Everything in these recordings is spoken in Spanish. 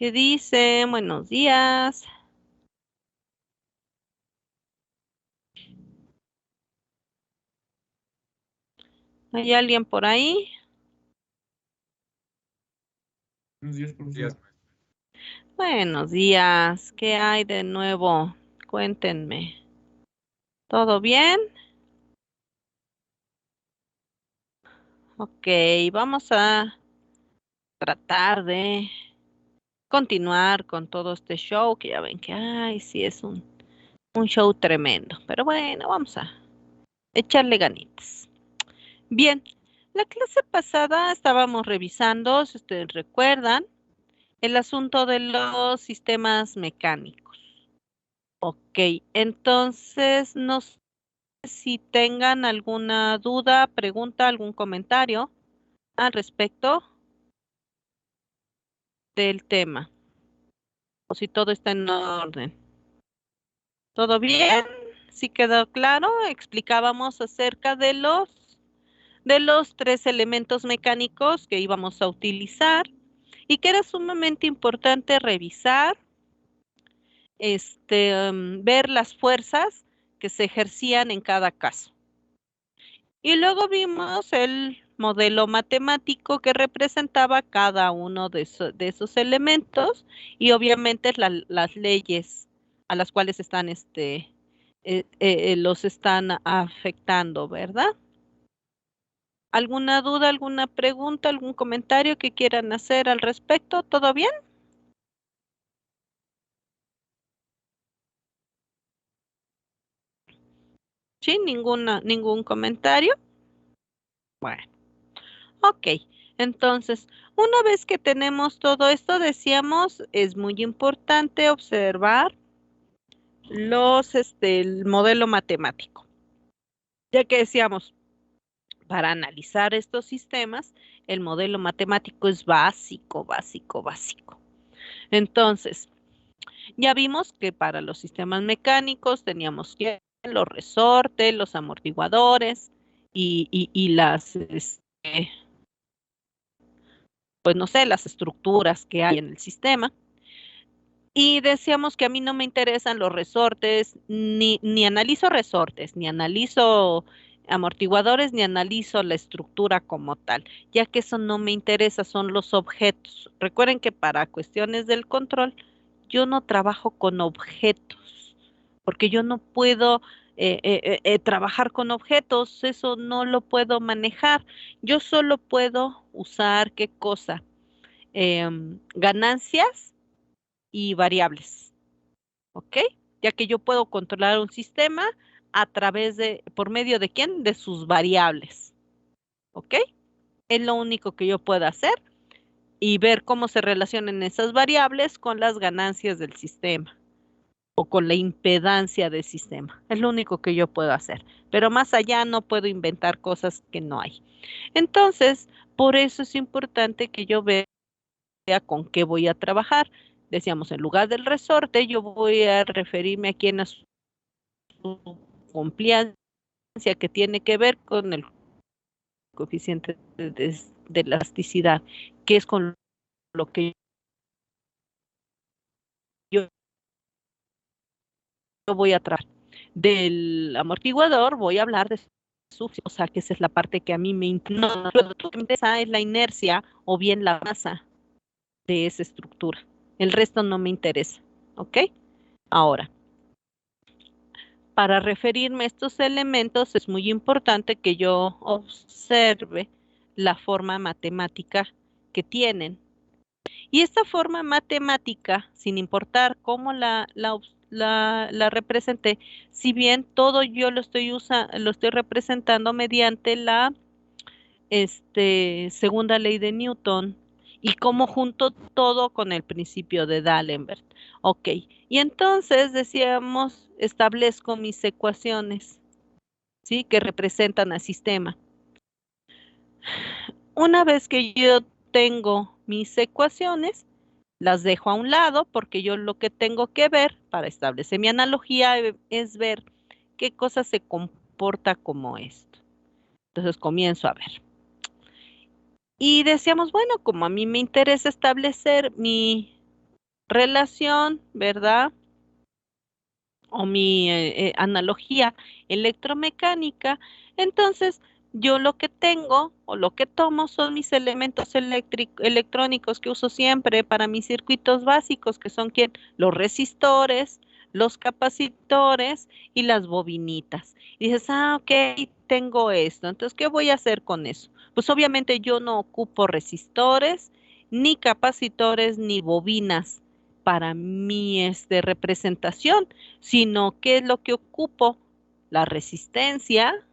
¿Qué dice? Buenos días. ¿Hay alguien por ahí? Buenos días, profesor. Buenos días. ¿Qué hay de nuevo? Cuéntenme. ¿Todo bien? Ok, vamos a tratar de continuar con todo este show que ya ven que, ay, sí, es un show tremendo. Pero bueno, vamos a echarle ganitas. Bien, la clase pasada estábamos revisando, si ustedes recuerdan, el asunto de los sistemas mecánicos. Ok, entonces no sé si tengan alguna duda, pregunta, algún comentario al respecto del tema, o si todo está en orden. ¿Todo bien? ¿Sí quedó claro? Explicábamos acerca de los tres elementos mecánicos que íbamos a utilizar y que era sumamente importante revisar, ver las fuerzas que se ejercían en cada caso. Y luego vimos el modelo matemático que representaba cada uno de esos elementos y obviamente las leyes a las cuales están los están afectando, ¿verdad? ¿Alguna duda, alguna pregunta, algún comentario que quieran hacer al respecto? ¿Todo bien? Sí, ningún comentario. Bueno, ok. Entonces, una vez que tenemos todo esto, decíamos, es muy importante observar el modelo matemático, ya que decíamos, para analizar estos sistemas, el modelo matemático es básico, básico, básico. Entonces, ya vimos que para los sistemas mecánicos teníamos que los resortes, los amortiguadores y pues no sé, las estructuras que hay en el sistema. Y decíamos que a mí no me interesan los resortes, ni analizo resortes, ni analizo amortiguadores, ni analizo la estructura como tal, ya que eso no me interesa, son los objetos. Recuerden que para cuestiones del control, yo no trabajo con objetos, porque yo no puedo trabajar con objetos, eso no lo puedo manejar. Yo solo puedo usar, ¿qué cosa? Ganancias y variables. ¿Ok? Ya que yo puedo controlar un sistema por medio de quién? De sus variables. ¿Ok? Es lo único que yo puedo hacer y ver cómo se relacionan esas variables con las ganancias del sistema o con la impedancia del sistema. Es lo único que yo puedo hacer. Pero más allá no puedo inventar cosas que no hay. Entonces, por eso es importante que yo vea con qué voy a trabajar. Decíamos, en lugar del resorte, yo voy a referirme aquí en su compliancia que tiene que ver con el coeficiente de elasticidad, que es con lo que yo voy a trabajar. Del amortiguador voy a hablar de su, o sea, que esa es la parte que a mí me interesa, es la inercia o bien la masa de esa estructura. El resto no me interesa, ¿ok? Ahora, para referirme a estos elementos es muy importante que yo observe la forma matemática que tienen. Y esta forma matemática, sin importar cómo la representé, si bien todo yo lo estoy representando mediante la segunda ley de Newton y cómo junto todo con el principio de D'Alembert. Ok, y entonces decíamos, establezco mis ecuaciones, ¿sí? Que representan al sistema. Una vez que yo tengo mis ecuaciones, las dejo a un lado porque yo lo que tengo que ver para establecer mi analogía es ver qué cosa se comporta como esto. Entonces comienzo a ver. Y decíamos, bueno, como a mí me interesa establecer relación, ¿verdad? O mi analogía electromecánica, entonces yo lo que tengo o lo que tomo son mis elementos electrónicos que uso siempre para mis circuitos básicos, que son ¿quién? Los resistores, los capacitores y las bobinitas. Y dices, ok, tengo esto. Entonces, ¿qué voy a hacer con eso? Pues obviamente yo no ocupo resistores, ni capacitores, ni bobinas para mi representación, sino qué es lo que ocupo, la resistencia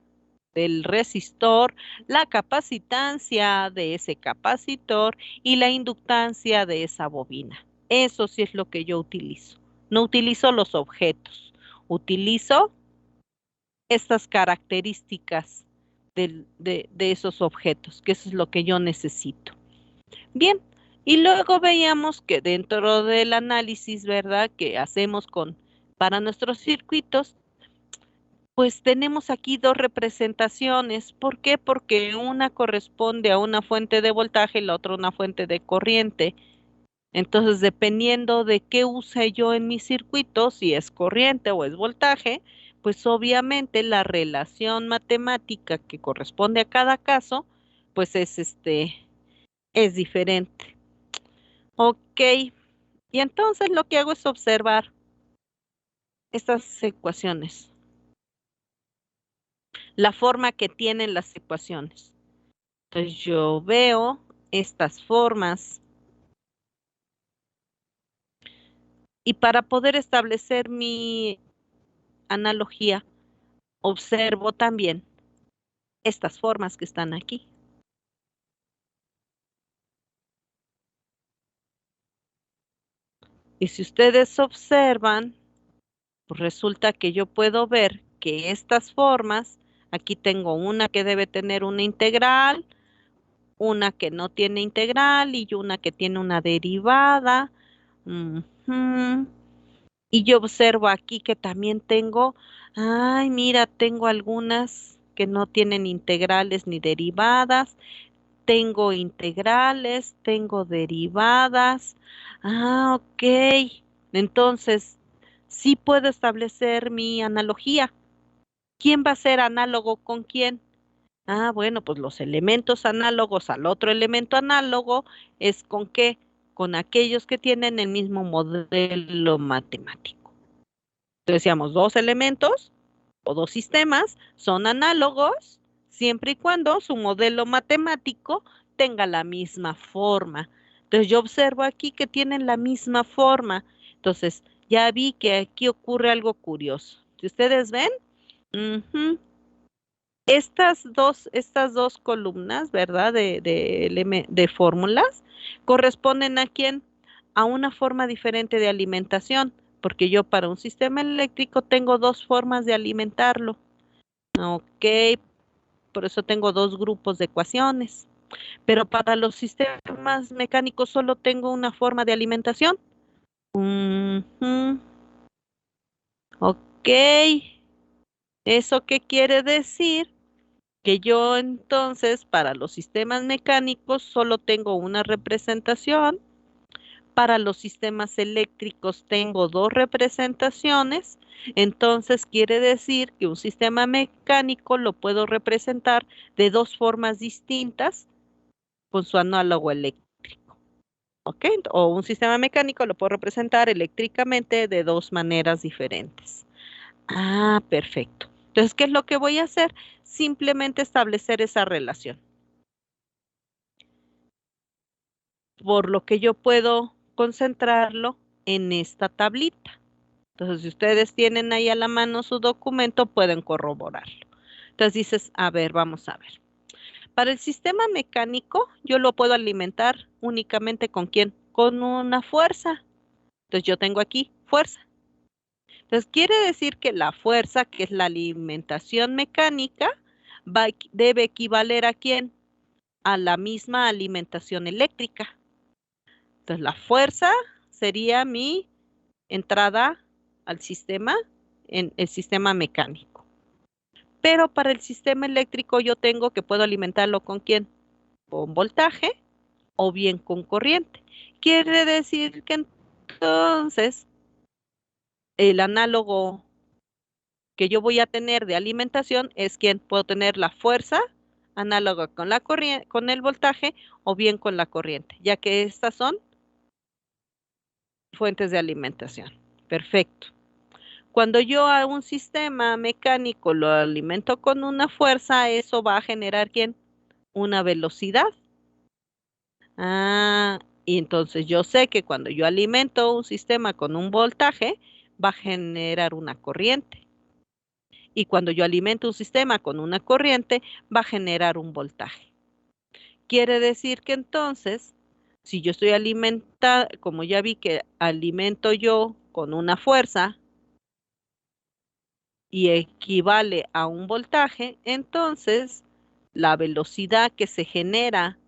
del resistor, la capacitancia de ese capacitor y la inductancia de esa bobina. Eso sí es lo que yo utilizo. No utilizo los objetos, utilizo estas características de esos objetos, que eso es lo que yo necesito. Bien, y luego veíamos que dentro del análisis, ¿verdad?, que hacemos para nuestros circuitos, pues tenemos aquí dos representaciones. ¿Por qué? Porque una corresponde a una fuente de voltaje y la otra a una fuente de corriente. Entonces, dependiendo de qué use yo en mi circuito, si es corriente o es voltaje, pues obviamente la relación matemática que corresponde a cada caso, pues es diferente. Ok, y entonces lo que hago es observar estas ecuaciones, la forma que tienen las ecuaciones. Entonces yo veo estas formas y para poder establecer mi analogía, observo también estas formas que están aquí. Y si ustedes observan, pues resulta que yo puedo ver que estas formas, aquí tengo una que debe tener una integral, una que no tiene integral y una que tiene una derivada. Ujú. Y yo observo aquí que también tengo, ay, mira, tengo algunas que no tienen integrales ni derivadas. Tengo integrales, tengo derivadas. Ok. Entonces, sí puedo establecer mi analogía. ¿Quién va a ser análogo con quién? Bueno, pues los elementos análogos al otro elemento análogo es con qué, con aquellos que tienen el mismo modelo matemático. Entonces decíamos, dos elementos o dos sistemas son análogos siempre y cuando su modelo matemático tenga la misma forma. Entonces yo observo aquí que tienen la misma forma. Entonces ya vi que aquí ocurre algo curioso. Si ustedes ven, ujú, estas dos columnas, ¿verdad? De fórmulas, corresponden a quién? A una forma diferente de alimentación, porque yo para un sistema eléctrico tengo dos formas de alimentarlo. Ok, por eso tengo dos grupos de ecuaciones. Pero para los sistemas mecánicos solo tengo una forma de alimentación. Ujú. Ok, ¿eso qué quiere decir? Que yo entonces para los sistemas mecánicos solo tengo una representación, para los sistemas eléctricos tengo dos representaciones, entonces quiere decir que un sistema mecánico lo puedo representar de dos formas distintas con su análogo eléctrico, ¿ok? O un sistema mecánico lo puedo representar eléctricamente de dos maneras diferentes. Perfecto. Entonces, ¿qué es lo que voy a hacer? Simplemente establecer esa relación. Por lo que yo puedo concentrarlo en esta tablita. Entonces, si ustedes tienen ahí a la mano su documento, pueden corroborarlo. Entonces dices, a ver, vamos a ver. Para el sistema mecánico, yo lo puedo alimentar únicamente ¿con quién? Con una fuerza. Entonces yo tengo aquí fuerza. Entonces quiere decir que la fuerza, que es la alimentación mecánica, debe equivaler ¿a quién? A la misma alimentación eléctrica. Entonces la fuerza sería mi entrada al sistema en el sistema mecánico. Pero para el sistema eléctrico yo tengo que puedo alimentarlo ¿con quién? Con voltaje o bien con corriente. Quiere decir que Entonces, el análogo que yo voy a tener de alimentación es que puedo tener la fuerza análoga con la corriente, con el voltaje o bien con la corriente, ya que estas son fuentes de alimentación. Perfecto. Cuando yo a un sistema mecánico lo alimento con una fuerza, eso va a generar ¿quién? Una velocidad. Y entonces yo sé que cuando yo alimento un sistema con un voltaje, va a generar una corriente. Y cuando yo alimento un sistema con una corriente, va a generar un voltaje. Quiere decir que entonces, si yo estoy alimentando, como ya vi que alimento yo con una fuerza y equivale a un voltaje, entonces la velocidad que se genera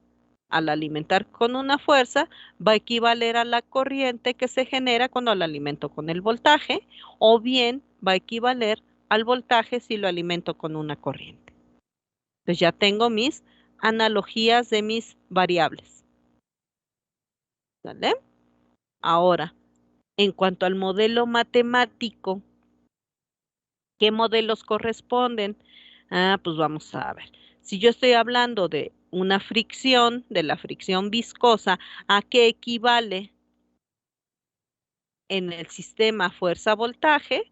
al alimentar con una fuerza va a equivaler a la corriente que se genera cuando lo alimento con el voltaje, o bien va a equivaler al voltaje si lo alimento con una corriente. Entonces ya tengo mis analogías de mis variables. ¿Vale? Ahora, en cuanto al modelo matemático, ¿qué modelos corresponden? Pues vamos a ver. Si yo estoy hablando de una fricción, de la fricción viscosa, ¿a qué equivale en el sistema fuerza-voltaje?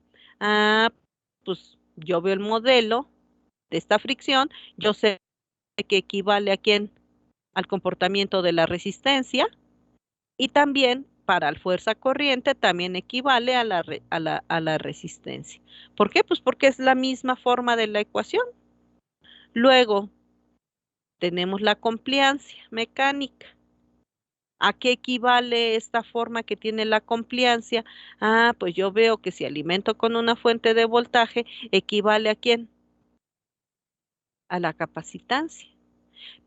Pues yo veo el modelo de esta fricción, yo sé que equivale a quién, al comportamiento de la resistencia, y también para la fuerza corriente también equivale a la resistencia. ¿Por qué? Pues porque es la misma forma de la ecuación. Luego tenemos la compliancia mecánica. ¿A qué equivale esta forma que tiene la compliancia? Pues yo veo que si alimento con una fuente de voltaje, equivale a quién? A la capacitancia.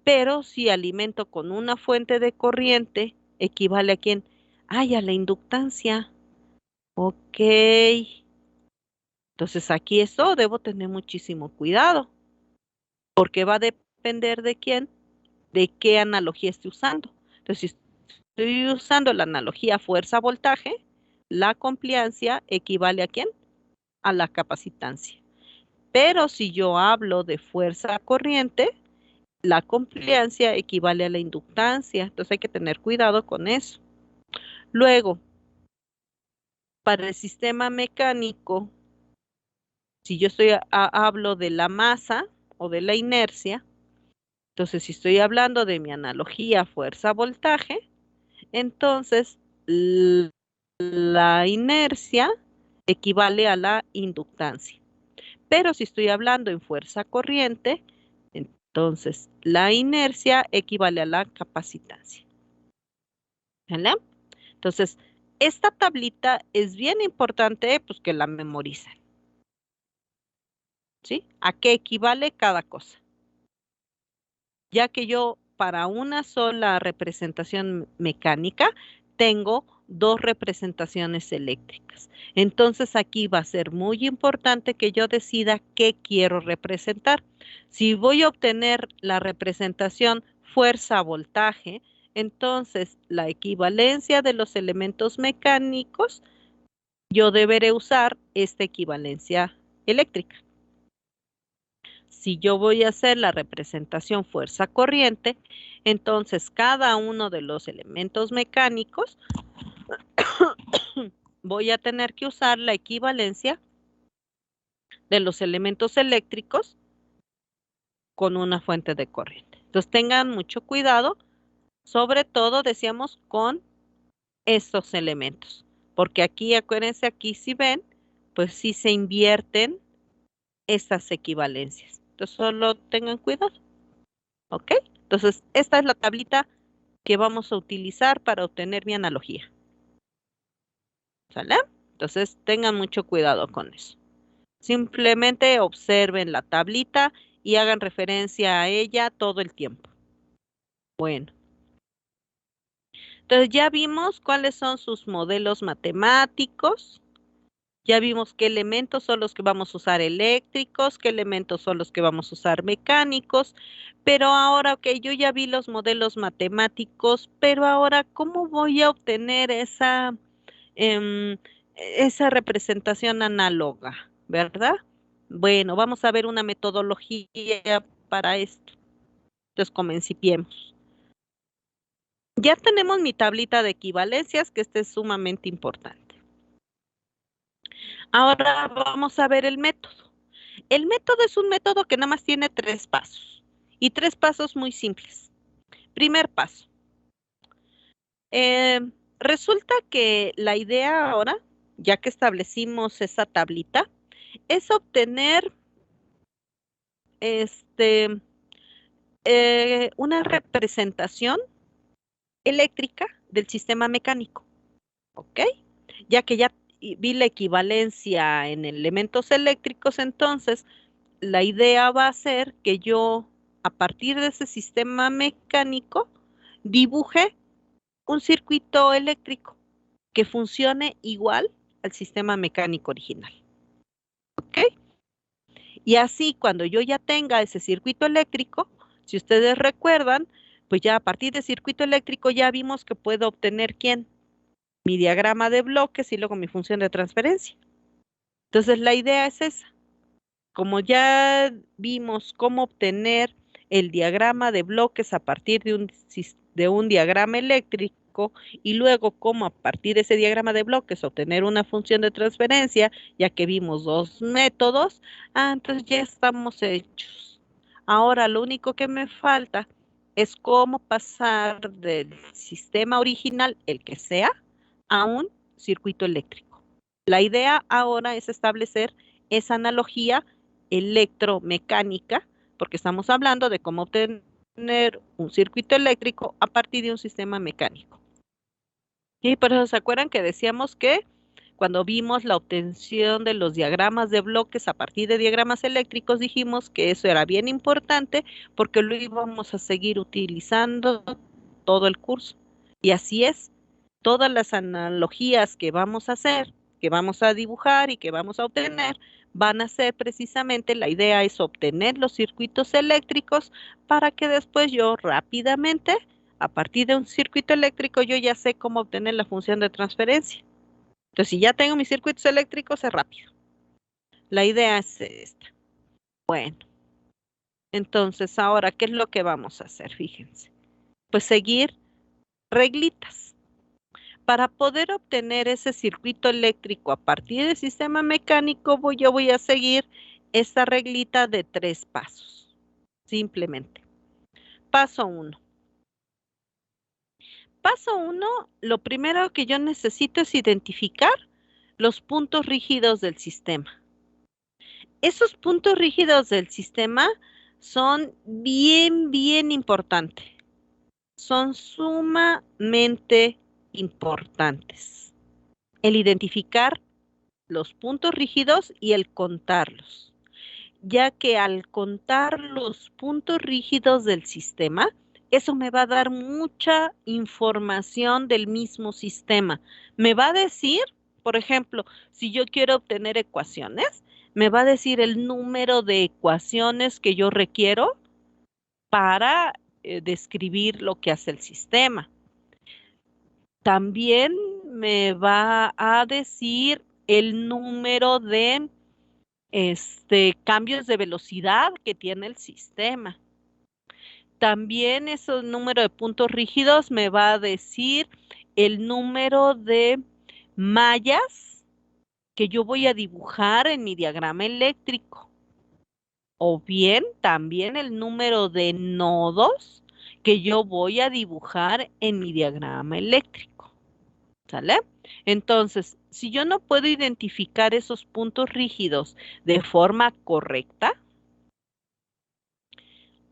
Pero si alimento con una fuente de corriente, equivale a quién? Ay, a la inductancia. Ok. Entonces aquí esto debo tener muchísimo cuidado, porque va a depender de quién, de qué analogía esté usando. Entonces, si estoy usando la analogía fuerza-voltaje, la compliancia equivale a quién? A la capacitancia. Pero si yo hablo de fuerza-corriente, la compliancia equivale a la inductancia. Entonces hay que tener cuidado con eso. Luego, para el sistema mecánico, si yo hablo de la masa o de la inercia, entonces si estoy hablando de mi analogía fuerza-voltaje, entonces la inercia equivale a la inductancia. Pero si estoy hablando en fuerza corriente, entonces la inercia equivale a la capacitancia. ¿Vale? Entonces, esta tablita es bien importante pues que la memoricen. ¿Sí? ¿A qué equivale cada cosa? Ya que yo para una sola representación mecánica tengo dos representaciones eléctricas. Entonces aquí va a ser muy importante que yo decida qué quiero representar. Si voy a obtener la representación fuerza-voltaje, entonces la equivalencia de los elementos mecánicos, yo deberé usar esta equivalencia eléctrica. Si yo voy a hacer la representación fuerza-corriente, entonces cada uno de los elementos mecánicos voy a tener que usar la equivalencia de los elementos eléctricos con una fuente de corriente. Entonces tengan mucho cuidado, sobre todo decíamos con estos elementos, porque aquí acuérdense, aquí si ven, pues sí se invierten estas equivalencias. Entonces solo tengan cuidado. ¿Ok? Entonces, esta es la tablita que vamos a utilizar para obtener mi analogía. ¿Sale? Entonces, tengan mucho cuidado con eso. Simplemente observen la tablita y hagan referencia a ella todo el tiempo. Bueno. Entonces, ya vimos cuáles son sus modelos matemáticos. Ya vimos qué elementos son los que vamos a usar eléctricos, qué elementos son los que vamos a usar mecánicos, pero ahora, ok, yo ya vi los modelos matemáticos, pero ahora, ¿cómo voy a obtener esa representación análoga, ¿verdad? Bueno, vamos a ver una metodología para esto. Entonces, comencipiemos. Ya tenemos mi tablita de equivalencias, que este es sumamente importante. Ahora vamos a ver el método. El método es un método que nada más tiene 3 pasos y 3 pasos muy simples. Primer paso. Resulta que la idea ahora, ya que establecimos esa tablita, es obtener una representación eléctrica del sistema mecánico, ¿ok? Ya que ya vi la equivalencia en elementos eléctricos, entonces la idea va a ser que yo, a partir de ese sistema mecánico, dibuje un circuito eléctrico que funcione igual al sistema mecánico original, ¿ok? Y así, cuando yo ya tenga ese circuito eléctrico, si ustedes recuerdan, pues ya a partir de circuito eléctrico ya vimos que puedo obtener ¿quién? Mi diagrama de bloques y luego mi función de transferencia. Entonces la idea es esa. Como ya vimos cómo obtener el diagrama de bloques a partir de un diagrama eléctrico y luego cómo a partir de ese diagrama de bloques obtener una función de transferencia, ya que vimos 2 métodos, entonces ya estamos hechos. Ahora lo único que me falta es cómo pasar del sistema original, el que sea, a un circuito eléctrico. La idea ahora es establecer esa analogía electromecánica, porque estamos hablando de cómo obtener un circuito eléctrico a partir de un sistema mecánico. Y por eso se acuerdan que decíamos que cuando vimos la obtención de los diagramas de bloques a partir de diagramas eléctricos, dijimos que eso era bien importante porque lo íbamos a seguir utilizando todo el curso. Y así es, todas las analogías que vamos a hacer, que vamos a dibujar y que vamos a obtener, van a ser precisamente, la idea es obtener los circuitos eléctricos para que después yo rápidamente, a partir de un circuito eléctrico, yo ya sé cómo obtener la función de transferencia. Entonces, si ya tengo mis circuitos eléctricos, es rápido. La idea es esta. Bueno, entonces ahora, ¿qué es lo que vamos a hacer? Fíjense. Pues seguir reglitas. Para poder obtener ese circuito eléctrico a partir del sistema mecánico, yo voy a seguir esta reglita de 3 pasos. Simplemente. Paso 1. Paso 1, lo primero que yo necesito es identificar los puntos rígidos del sistema. Esos puntos rígidos del sistema son bien importantes. Son sumamente importantes. El identificar los puntos rígidos y el contarlos, ya que al contar los puntos rígidos del sistema, eso me va a dar mucha información del mismo sistema. Me va a decir, por ejemplo, si yo quiero obtener ecuaciones, me va a decir el número de ecuaciones que yo requiero para describir lo que hace el sistema. También me va a decir el número de cambios de velocidad que tiene el sistema. También ese número de puntos rígidos me va a decir el número de mallas que yo voy a dibujar en mi diagrama eléctrico. O bien también el número de nodos que yo voy a dibujar en mi diagrama eléctrico. ¿Sale? Entonces, si yo no puedo identificar esos puntos rígidos de forma correcta,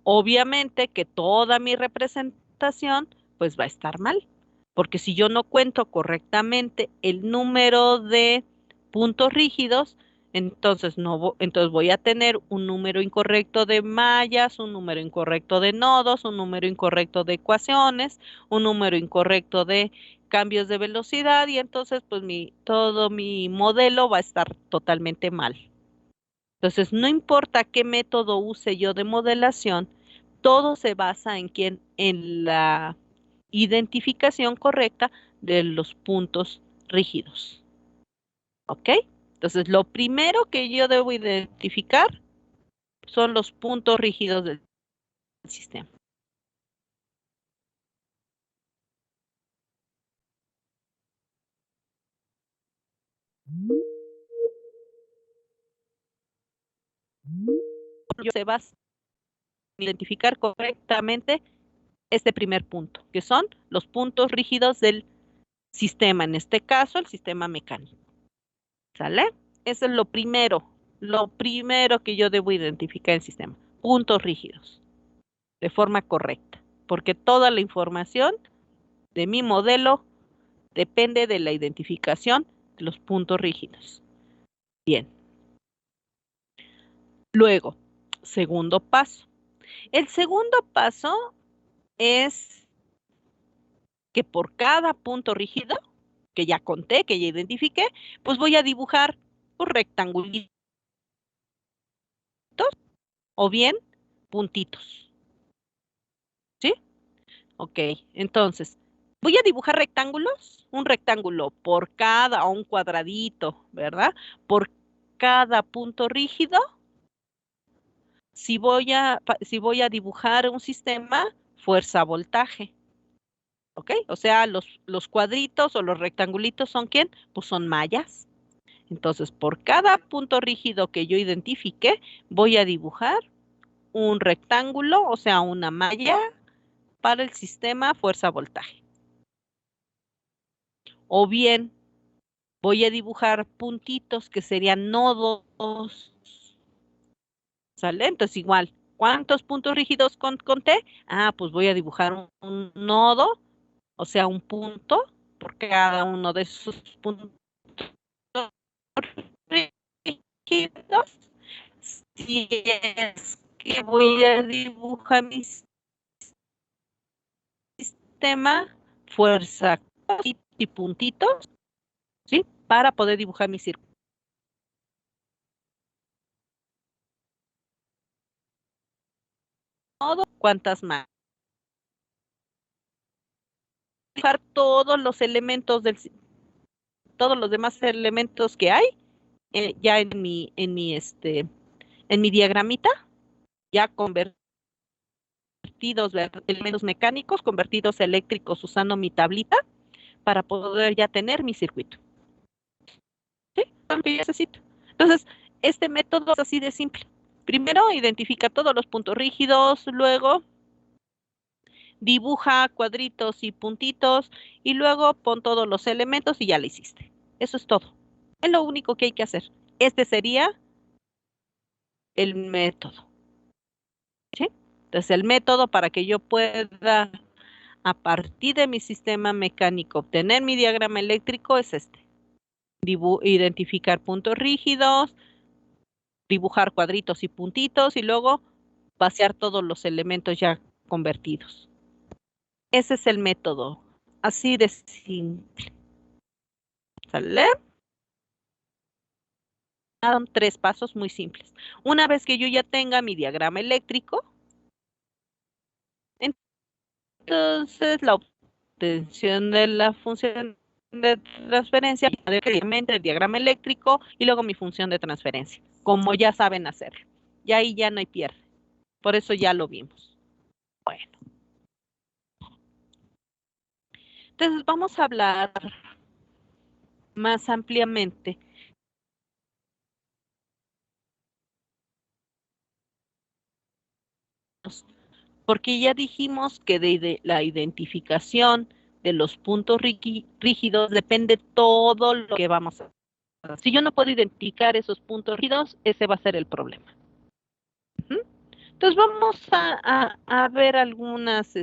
obviamente que toda mi representación pues va a estar mal, porque si yo no cuento correctamente el número de puntos rígidos, entonces entonces voy a tener un número incorrecto de mallas, un número incorrecto de nodos, un número incorrecto de ecuaciones, un número incorrecto de cambios de velocidad y entonces pues todo mi modelo va a estar totalmente mal. Entonces, no importa qué método use yo de modelación, todo se basa en la identificación correcta de los puntos rígidos. ¿Ok? Entonces, lo primero que yo debo identificar son los puntos rígidos del sistema. Se va a identificar correctamente este primer punto, que son los puntos rígidos del sistema, en este caso el sistema mecánico. ¿Sale? Eso es lo primero que yo debo identificar en el sistema, puntos rígidos, de forma correcta, porque toda la información de mi modelo depende de la identificación de los puntos rígidos. Bien. Luego, segundo paso. El segundo paso es que por cada punto rígido que ya conté, que ya identifiqué, pues voy a dibujar un rectángulo o bien puntitos. ¿Sí? Ok, entonces, voy a dibujar rectángulos, un rectángulo por cada, o un cuadradito, ¿verdad? Por cada punto rígido. Si voy a dibujar un sistema, fuerza-voltaje. ¿Ok? O sea, los cuadritos o los rectangulitos son ¿quién? Pues son mallas. Entonces, por cada punto rígido que yo identifique, voy a dibujar un rectángulo, o sea, una malla para el sistema fuerza-voltaje. O bien, voy a dibujar puntitos que serían nodos. ¿Sale? Entonces, igual, ¿cuántos puntos rígidos conté? Ah, pues voy a dibujar un nodo, o sea, un punto por cada uno de esos puntos rígidos. Si es que voy a dibujar mi sistema, fuerza y puntitos, ¿sí? Para poder dibujar mi círculo. ¿Cuántas más? Dibujar todos los elementos todos los demás elementos que hay ya en mi diagramita, ya convertidos, elementos mecánicos, convertidos a eléctricos usando mi tablita para poder ya tener mi circuito. ¿Sí? Lo que yo necesito. Entonces, este método es así de simple. Primero, identifica todos los puntos rígidos, luego dibuja cuadritos y puntitos y luego pon todos los elementos y ya lo hiciste. Eso es todo. Es lo único que hay que hacer. Este sería el método. ¿Sí? Entonces, el método para que yo pueda, a partir de mi sistema mecánico, obtener mi diagrama eléctrico es este. Identificar puntos rígidos, dibujar cuadritos y puntitos y luego vaciar todos los elementos ya convertidos. Ese es el método, así de simple. ¿Sale? Son 3 pasos muy simples. Una vez que yo ya tenga mi diagrama eléctrico, entonces la obtención de la función de transferencia, el diagrama eléctrico y luego mi función de transferencia, como ya saben hacerlo. Y ahí ya no hay pierde. Por eso ya lo vimos. Bueno. Entonces vamos a hablar más ampliamente porque ya dijimos que de la identificación de los puntos rígidos depende todo lo que vamos a hacer. Si yo no puedo identificar esos puntos rígidos, ese va a ser el problema. Entonces vamos a ver algunas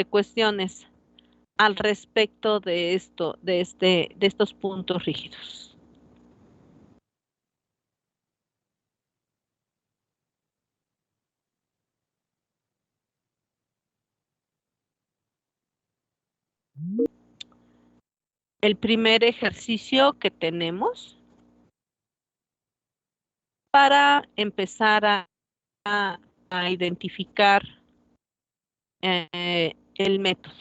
cuestiones al respecto de de estos puntos rígidos. El primer ejercicio que tenemos para empezar a identificar el método.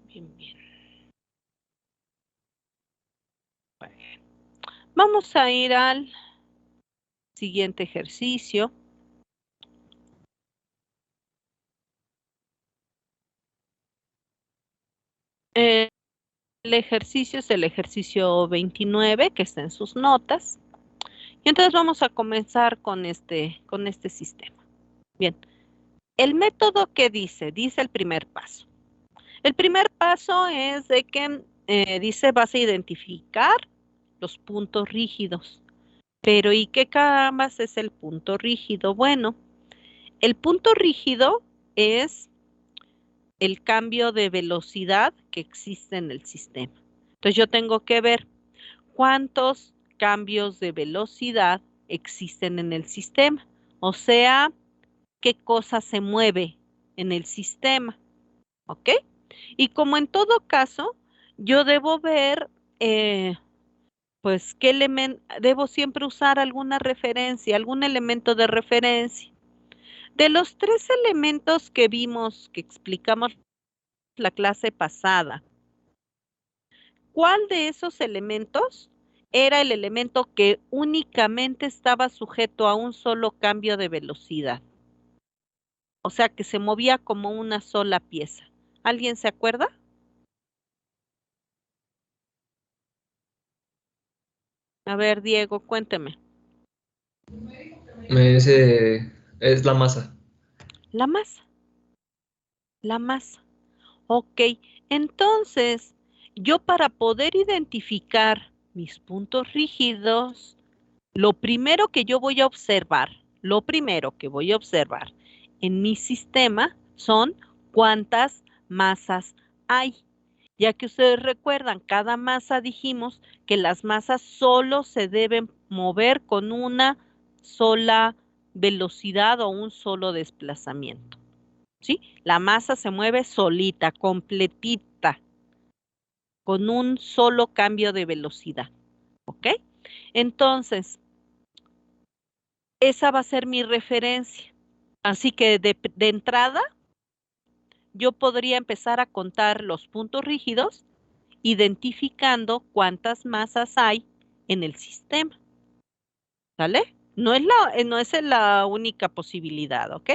Bien, bien. Bueno, vamos a ir al siguiente ejercicio. El ejercicio es el ejercicio 29 que está en sus notas. Y entonces vamos a comenzar con este sistema. Bien, el método que dice el primer paso. El primer paso es de que dice vas a identificar los puntos rígidos. Pero ¿y qué carambas es el punto rígido? Bueno, el punto rígido es el cambio de velocidad que existe en el sistema. Entonces yo tengo que ver cuántos cambios de velocidad existen en el sistema. O sea, qué cosa se mueve en el sistema. ¿Ok? Y como en todo caso, yo debo ver, pues, qué elemento, debo siempre usar alguna referencia, algún elemento de referencia. De los 3 elementos que vimos, que explicamos la clase pasada, ¿cuál de esos elementos era el elemento que únicamente estaba sujeto a un solo cambio de velocidad? O sea, que se movía como una sola pieza. ¿Alguien se acuerda? A ver, Diego, cuénteme. Es la masa. La masa, la masa. Ok, entonces, yo para poder identificar mis puntos rígidos, lo primero que yo voy a observar, lo primero que voy a observar en mi sistema son cuántas masas hay. Ya que ustedes recuerdan, cada masa dijimos que las masas solo se deben mover con una sola velocidad o un solo desplazamiento. ¿Sí? La masa se mueve solita, completita, con un solo cambio de velocidad. ¿Ok? Entonces, esa va a ser mi referencia. Así que de entrada, yo podría empezar a contar los puntos rígidos, identificando cuántas masas hay en el sistema. ¿Sale? No es la única posibilidad, ¿ok?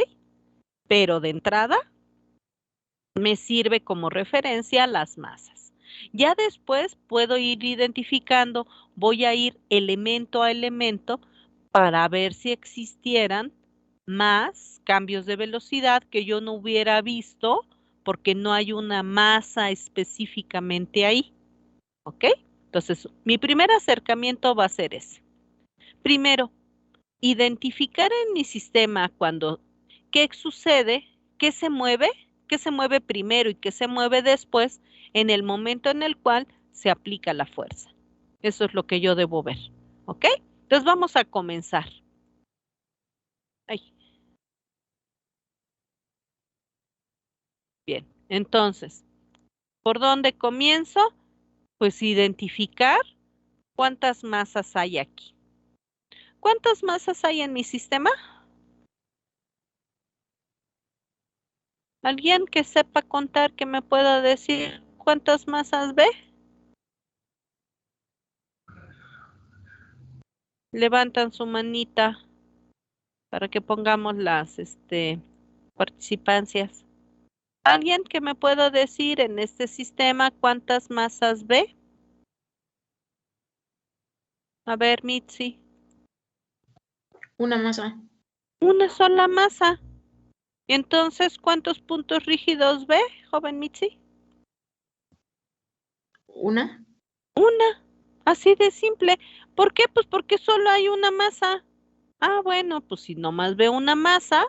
Pero de entrada, me sirve como referencia las masas. Ya después puedo ir identificando, voy a ir elemento a elemento para ver si existieran más cambios de velocidad que yo no hubiera visto porque no hay una masa específicamente ahí. ¿Ok? Entonces, mi primer acercamiento va a ser ese. Primero, identificar en mi sistema qué sucede, qué se mueve primero y qué se mueve después en el momento en el cual se aplica la fuerza. Eso es lo que yo debo ver. ¿Ok? Entonces vamos a comenzar. Ay. Bien, entonces, ¿por dónde comienzo? Pues identificar cuántas masas hay aquí. ¿Cuántas masas hay en mi sistema? ¿Alguien que sepa contar que me pueda decir cuántas masas ve? Levantan su manita para que pongamos las participancias. ¿Alguien que me pueda decir en este sistema cuántas masas ve? A ver, Mitzi. Una masa. Una sola masa. Entonces, ¿cuántos puntos rígidos ve, joven Mitzi? Una. Una. Así de simple. ¿Por qué? Pues porque solo hay una masa. Ah, bueno, pues si nomás veo una masa.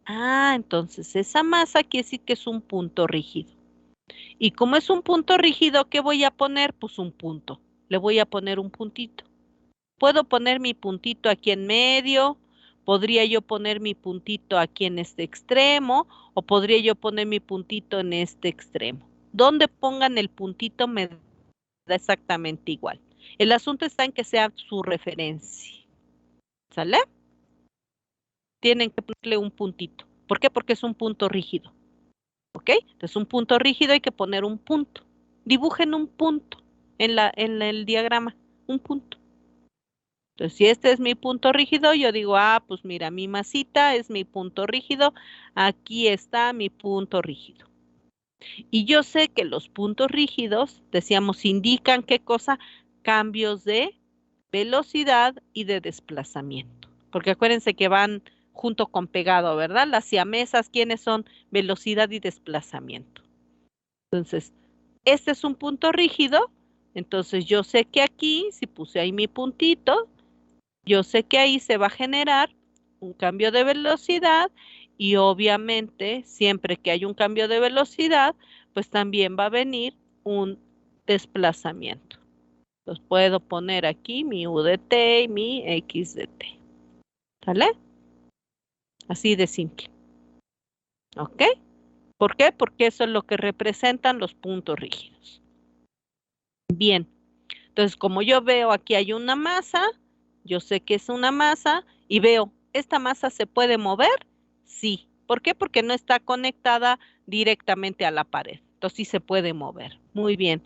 Ah, entonces esa masa quiere decir que es un punto rígido. Y como es un punto rígido, ¿qué voy a poner? Pues un punto. Le voy a poner un puntito. Puedo poner mi puntito aquí en medio, podría yo poner mi puntito aquí en este extremo, o podría yo poner mi puntito en este extremo. Donde pongan el puntito me da exactamente igual. El asunto está en que sea su referencia. ¿Sale? Tienen que ponerle un puntito. ¿Por qué? Porque es un punto rígido. ¿Ok? Entonces un punto rígido hay que poner un punto. Dibujen un punto en el diagrama, un punto. Entonces, si este es mi punto rígido, yo digo, pues mira, mi masita es mi punto rígido, aquí está mi punto rígido. Y yo sé que los puntos rígidos, decíamos, indican qué cosa, cambios de velocidad y de desplazamiento. Porque acuérdense que van junto con pegado, ¿verdad? Las siamesas, ¿quiénes son? Velocidad y desplazamiento. Entonces, este es un punto rígido, entonces yo sé que aquí, si puse ahí mi puntito, yo sé que ahí se va a generar un cambio de velocidad y obviamente siempre que hay un cambio de velocidad, pues también va a venir un desplazamiento. Entonces puedo poner aquí mi U de t y mi x de t. ¿Sale? Así de simple. ¿Ok? ¿Por qué? Porque eso es lo que representan los puntos rígidos. Bien. Entonces, como yo veo aquí hay una masa, yo sé que es una masa y veo, ¿esta masa se puede mover? Sí. ¿Por qué? Porque no está conectada directamente a la pared. Entonces sí se puede mover. Muy bien.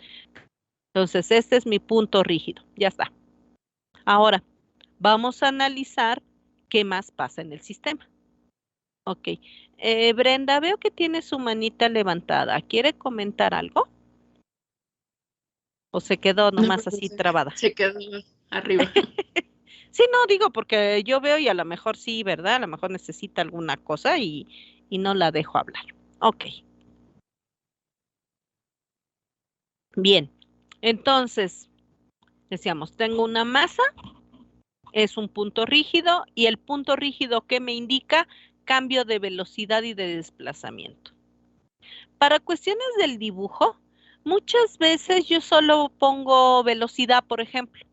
Entonces, este es mi punto rígido. Ya está. Ahora, vamos a analizar qué más pasa en el sistema. Ok. Brenda, veo que tiene su manita levantada. ¿Quiere comentar algo? ¿O se quedó No, nomás así profesor. trabada? Se quedó arriba. Sí, no, digo porque yo veo y a lo mejor sí, ¿verdad? A lo mejor necesita alguna cosa y no la dejo hablar. Ok, bien. Entonces, decíamos, tengo una masa, es un punto rígido y el punto rígido que me indica cambio de velocidad y de desplazamiento. Para cuestiones del dibujo, muchas veces yo solo pongo velocidad, por ejemplo,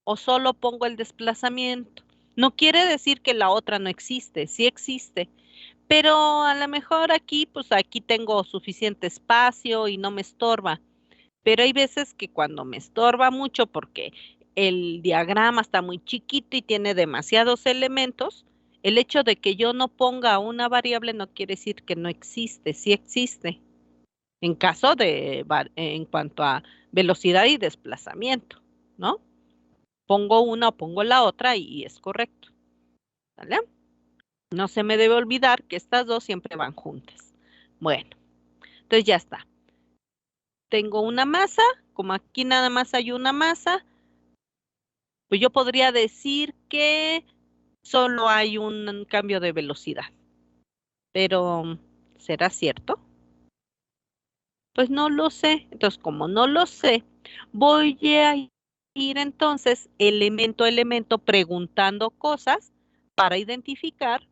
o solo pongo el desplazamiento. No quiere decir que la otra no existe, sí existe. Pero a lo mejor aquí, pues aquí tengo suficiente espacio y no me estorba. Pero hay veces que cuando me estorba mucho porque el diagrama está muy chiquito y tiene demasiados elementos, el hecho de que yo no ponga una variable no quiere decir que no existe, sí existe. En caso de, en cuanto a velocidad y desplazamiento, ¿no? Pongo una o pongo la otra y es correcto. ¿Vale? No se me debe olvidar que estas dos siempre van juntas. Bueno, entonces ya está. Tengo una masa, como aquí nada más hay una masa, pues yo podría decir que solo hay un cambio de velocidad. Pero, ¿será cierto? Pues no lo sé. Entonces, como no lo sé, voy a ir entonces elemento a elemento preguntando cosas para identificar,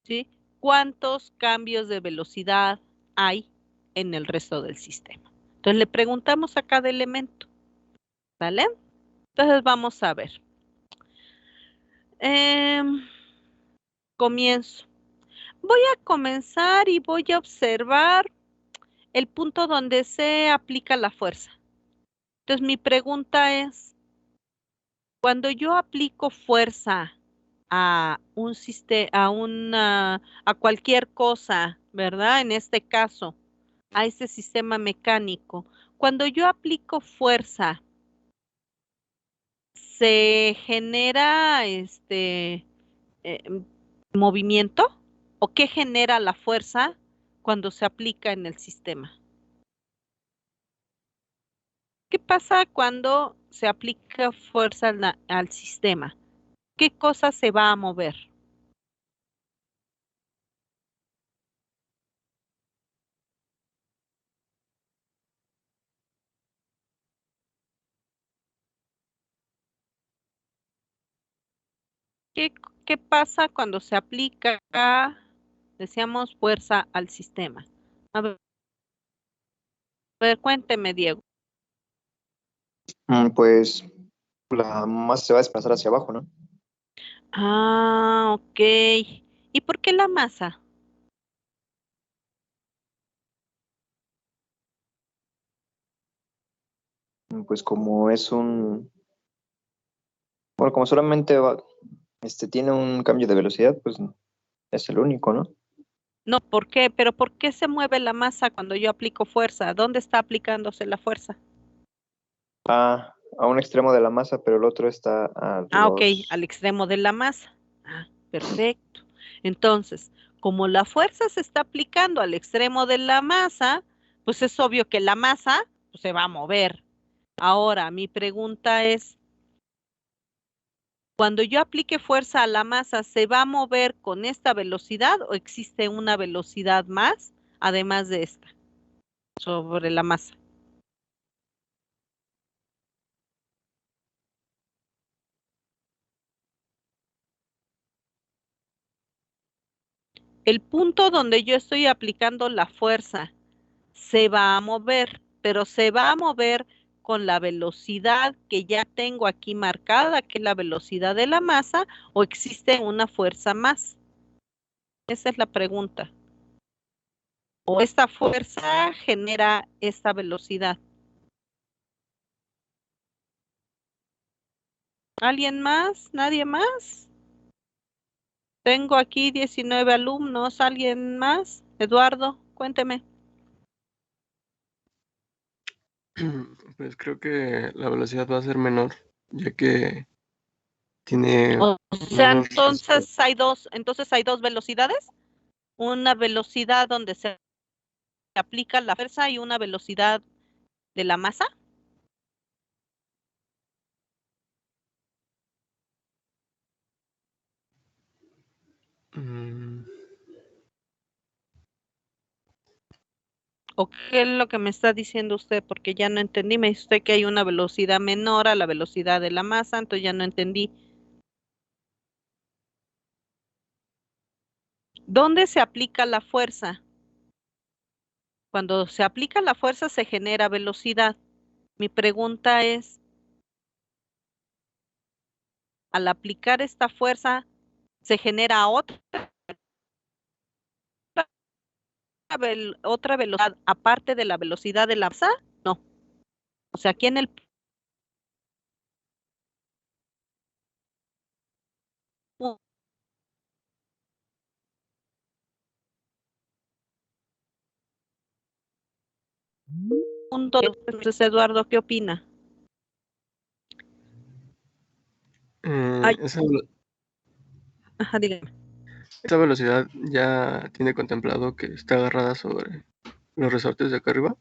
¿sí? ¿Cuántos cambios de velocidad hay en el resto del sistema? Entonces le preguntamos a cada elemento, ¿vale? Entonces vamos a ver. Comienzo. Voy a comenzar y voy a observar el punto donde se aplica la fuerza. Entonces mi pregunta es, cuando yo aplico fuerza a un sistema, a cualquier cosa, ¿verdad? En este caso, a este sistema mecánico, cuando yo aplico fuerza, se genera movimiento o qué genera la fuerza cuando se aplica en el sistema. ¿Qué pasa cuando se aplica fuerza al sistema? ¿Qué cosa se va a mover? ¿Qué, qué pasa cuando se aplica, decíamos, fuerza al sistema? A ver, cuénteme, Diego. Pues la masa se va a desplazar hacia abajo, ¿no? Ok. ¿Y por qué la masa? Pues como es bueno, como solamente tiene un cambio de velocidad, pues es el único, ¿no? No, ¿por qué? Pero ¿por qué se mueve la masa cuando yo aplico fuerza? ¿Dónde está aplicándose la fuerza? A un extremo de la masa, pero el otro está a Ah, ok, los... al extremo de la masa. Ah, perfecto. Entonces, como la fuerza se está aplicando al extremo de la masa, pues es obvio que la masa pues, se va a mover. Ahora, mi pregunta es, cuando yo aplique fuerza a la masa, ¿se va a mover con esta velocidad o existe una velocidad más, además de esta, sobre la masa? El punto donde yo estoy aplicando la fuerza se va a mover, pero se va a mover con la velocidad que ya tengo aquí marcada, que es la velocidad de la masa, o existe una fuerza más. Esa es la pregunta. ¿O esta fuerza genera esta velocidad? ¿Alguien más? ¿Nadie más? Tengo aquí 19 alumnos. ¿Alguien más? Eduardo, cuénteme. Pues creo que la velocidad va a ser menor, ya que tiene O sea, menos respuesta. entonces hay dos velocidades. Una velocidad donde se aplica la fuerza y una velocidad de la masa. Mm, ¿O qué es lo que me está diciendo usted? Porque ya no entendí. Me dice usted que hay una velocidad menor a la velocidad de la masa, entonces ya no entendí. ¿Dónde se aplica la fuerza? Cuando se aplica la fuerza se genera velocidad. Mi pregunta es, al aplicar esta fuerza, ¿se genera otra velocidad aparte de la velocidad de la masa? No. O sea, aquí en el punto, entonces, Eduardo, ¿qué opina? Ay, esa, ajá, dígame. esa velocidad ya tiene contemplado que está agarrada sobre los resortes de acá arriba.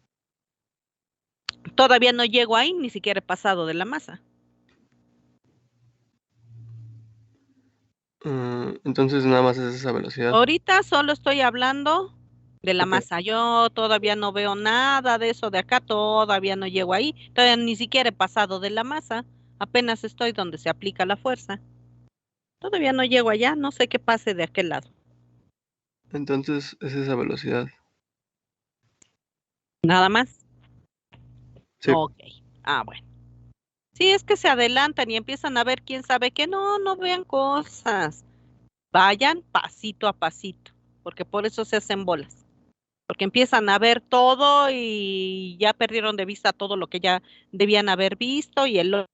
Todavía no llego ahí, ni siquiera he pasado de la masa. Entonces nada más es esa velocidad. Ahorita solo estoy hablando de la Ok, masa. Yo todavía no veo nada de eso de acá, todavía no llego ahí, todavía ni siquiera he pasado de la masa. Apenas estoy donde se aplica la fuerza. Todavía no llego allá, no sé qué pase de aquel lado. entonces es esa velocidad. Nada más. Sí. Ok. Ah, bueno. Sí, es que se adelantan y empiezan a ver quién sabe qué. No, no vean cosas. Vayan pasito a pasito, porque por eso se hacen bolas. Porque empiezan a ver todo y ya perdieron de vista todo lo que ya debían haber visto y el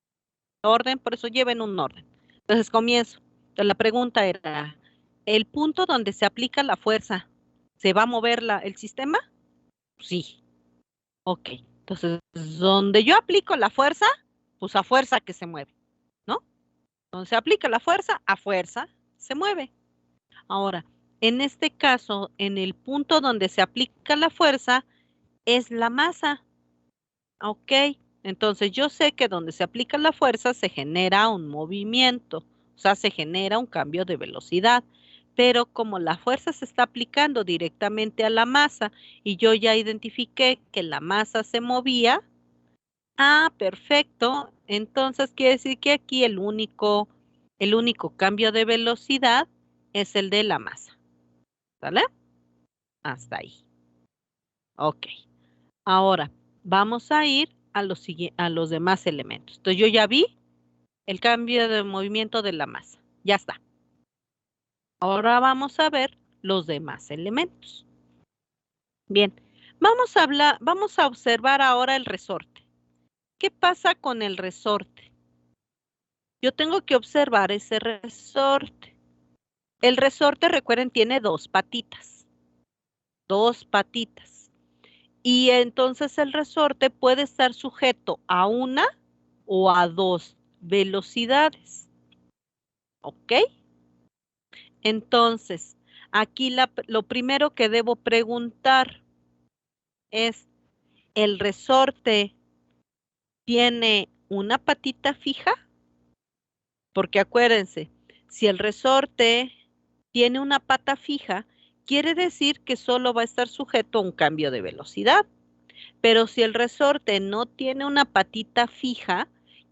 orden, por eso lleven un orden. Entonces comienzo. Entonces, la pregunta era, ¿el punto donde se aplica la fuerza, se va a mover el sistema? Sí. Ok. Entonces, donde yo aplico la fuerza, pues a fuerza que se mueve, ¿no? Donde se aplica la fuerza, a fuerza se mueve. Ahora, en este caso, en el punto donde se aplica la fuerza, es la masa. Ok, entonces yo sé que donde se aplica la fuerza se genera un movimiento, o sea, se genera un cambio de velocidad, pero como la fuerza se está aplicando directamente a la masa y yo ya identifiqué que la masa se movía, perfecto, entonces quiere decir que aquí el único cambio de velocidad es el de la masa, ¿sale? Hasta ahí. Ok. Ahora, vamos a ir a los demás elementos. Entonces, yo ya vi el cambio de movimiento de la masa. Ya está. Ahora vamos a ver los demás elementos. Bien, vamos a observar ahora el resorte. ¿Qué pasa con el resorte? Yo tengo que observar ese resorte. El resorte, recuerden, tiene dos patitas. 2 patitas. Y entonces el resorte puede estar sujeto a una o a 2 velocidades. ¿Ok? Entonces, aquí lo primero que debo preguntar es, ¿el resorte tiene una patita fija? Porque acuérdense, si el resorte tiene una pata fija, quiere decir que solo va a estar sujeto a un cambio de velocidad. Pero si el resorte no tiene una patita fija,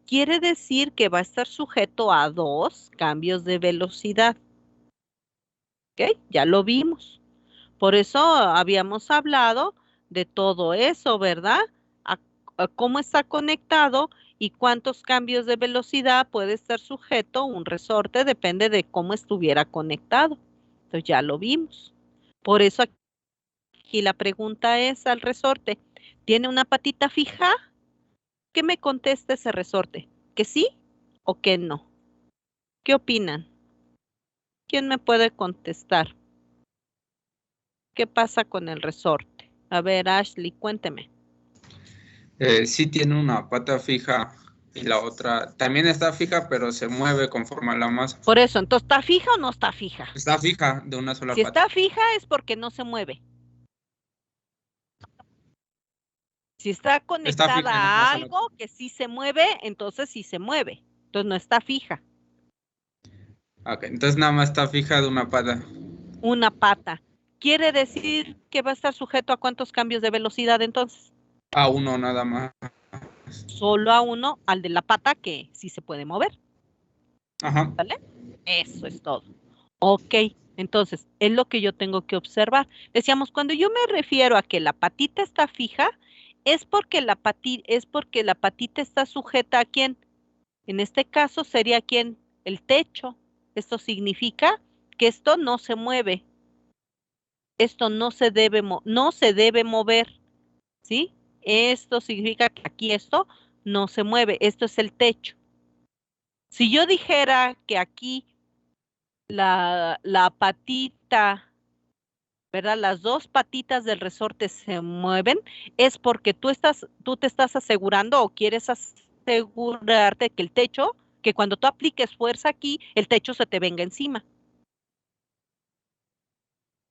quiere decir que va a estar sujeto a 2 cambios de velocidad. ¿Ok? Ya lo vimos. Por eso habíamos hablado de todo eso, ¿verdad? A cómo está conectado y cuántos cambios de velocidad puede estar sujeto un resorte, depende de cómo estuviera conectado. Entonces ya lo vimos. Por eso aquí la pregunta es al resorte, ¿tiene una patita fija? ¿Qué me contesta ese resorte? ¿Que sí o que no? ¿Qué opinan? ¿Quién me puede contestar? ¿Qué pasa con el resorte? A ver, Ashley, cuénteme. Sí tiene una pata fija y la otra también está fija, pero se mueve conforme a la masa. Por eso, entonces, ¿está fija o no está fija? Está fija de una sola Si pata. está fija es porque no se mueve. Si está conectada fija en a una sola algo que sí se mueve, entonces sí se mueve. Entonces no está fija. Ok, entonces nada más está fija de una pata. Una pata. ¿Quiere decir que va a estar sujeto a cuántos cambios de velocidad entonces? A uno nada más. Solo a uno, al de la pata que sí se puede mover. Ajá. ¿Vale? Eso es todo. Ok, entonces es lo que yo tengo que observar. Decíamos, cuando yo me refiero a que la patita está fija, es porque la patita está sujeta a quién. En este caso sería quién, el techo. Esto significa que esto no se mueve. Esto no se debe mover, ¿sí? Esto significa que aquí esto no se mueve. Esto es el techo. Si yo dijera que aquí la patita, ¿verdad? Las 2 patitas del resorte se mueven, es porque tú te estás asegurando o quieres asegurarte que el techo, que cuando tú apliques fuerza aquí, el techo se te venga encima.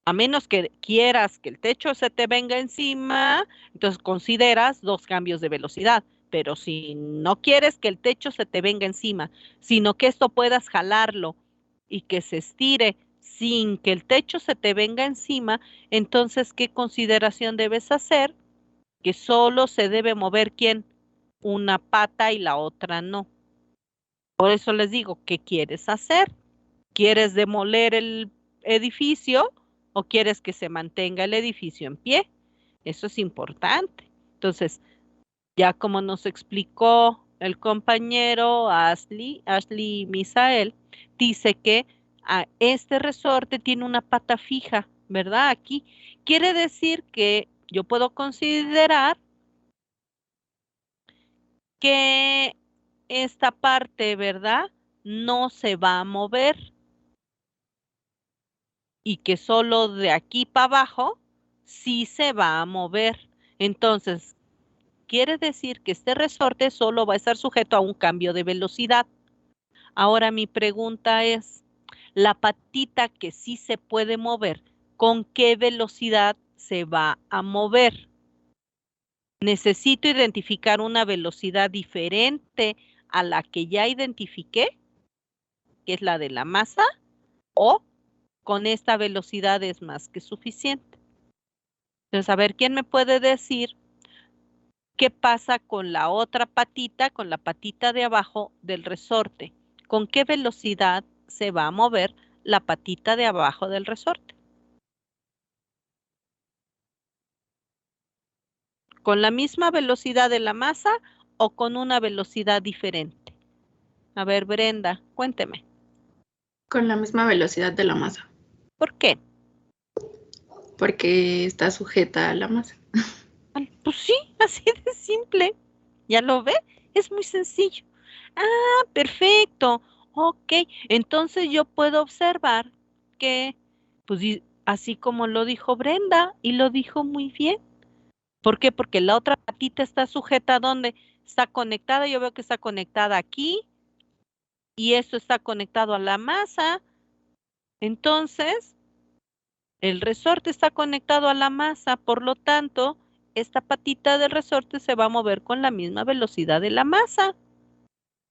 A menos que quieras que el techo se te venga encima, entonces consideras 2 cambios de velocidad. Pero si no quieres que el techo se te venga encima, sino que esto puedas jalarlo y que se estire sin que el techo se te venga encima, entonces, ¿qué consideración debes hacer? Que solo se debe mover ¿quién? Una pata y la otra no. Por eso les digo, ¿qué quieres hacer? ¿Quieres demoler el edificio o quieres que se mantenga el edificio en pie? Eso es importante. Entonces, ya como nos explicó el compañero Ashley Misael, dice que este resorte tiene una pata fija, ¿verdad? Aquí quiere decir que yo puedo considerar que esta parte, ¿verdad? No se va a mover y que solo de aquí para abajo sí se va a mover. Entonces, quiere decir que este resorte solo va a estar sujeto a un cambio de velocidad. Ahora mi pregunta es, la patita que sí se puede mover, ¿con qué velocidad se va a mover? Necesito identificar una velocidad diferente a la que ya identifiqué, que es la de la masa, o con esta velocidad es más que suficiente. Entonces, a ver, ¿quién me puede decir qué pasa con la otra patita, con la patita de abajo del resorte? ¿Con qué velocidad se va a mover la patita de abajo del resorte? ¿Con la misma velocidad de la masa o con una velocidad diferente? A ver, Brenda, cuénteme. Con la misma velocidad de la masa, ¿Por qué? porque está sujeta a la masa. Pues sí, así de simple. ¿Ya lo ve? Es muy sencillo. Ah, perfecto. Ok, entonces yo puedo observar que, pues así como lo dijo Brenda, y lo dijo muy bien. ¿Por qué? Porque la otra patita está sujeta a dónde está conectada. Yo veo que está conectada aquí y esto está conectado a la masa. Entonces, el resorte está conectado a la masa, por lo tanto, esta patita del resorte se va a mover con la misma velocidad de la masa.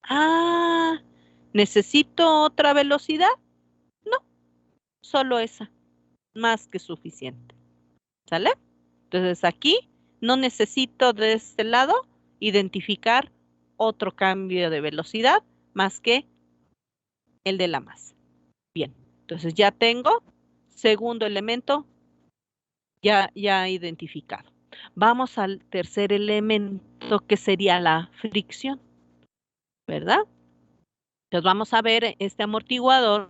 Ah, ¿necesito otra velocidad? No, solo esa, más que suficiente. ¿Sale? Entonces aquí no necesito de este lado identificar otro cambio de velocidad más que el de la masa. Bien, entonces ya tengo segundo elemento ya identificado. Vamos al tercer elemento que sería la fricción, ¿verdad? Entonces vamos a ver este amortiguador,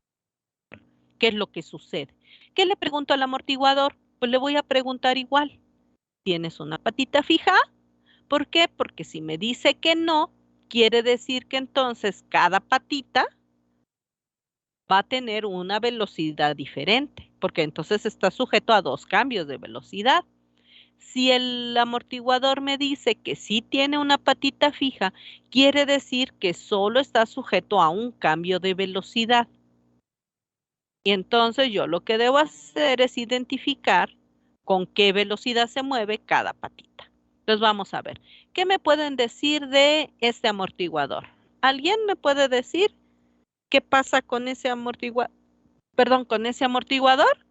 qué es lo que sucede. ¿Qué le pregunto al amortiguador? Pues le voy a preguntar igual. ¿Tienes una patita fija? ¿Por qué? Porque si me dice que no, quiere decir que entonces cada patita va a tener una velocidad diferente, porque entonces está sujeto a dos cambios de velocidad. Si el amortiguador me dice que sí tiene una patita fija, quiere decir que solo está sujeto a un cambio de velocidad. Y entonces yo lo que debo hacer es identificar con qué velocidad se mueve cada patita. Entonces vamos a ver, ¿qué me pueden decir de este amortiguador? ¿Alguien me puede decir qué pasa con ese amortiguador? Perdón, con ese amortiguador.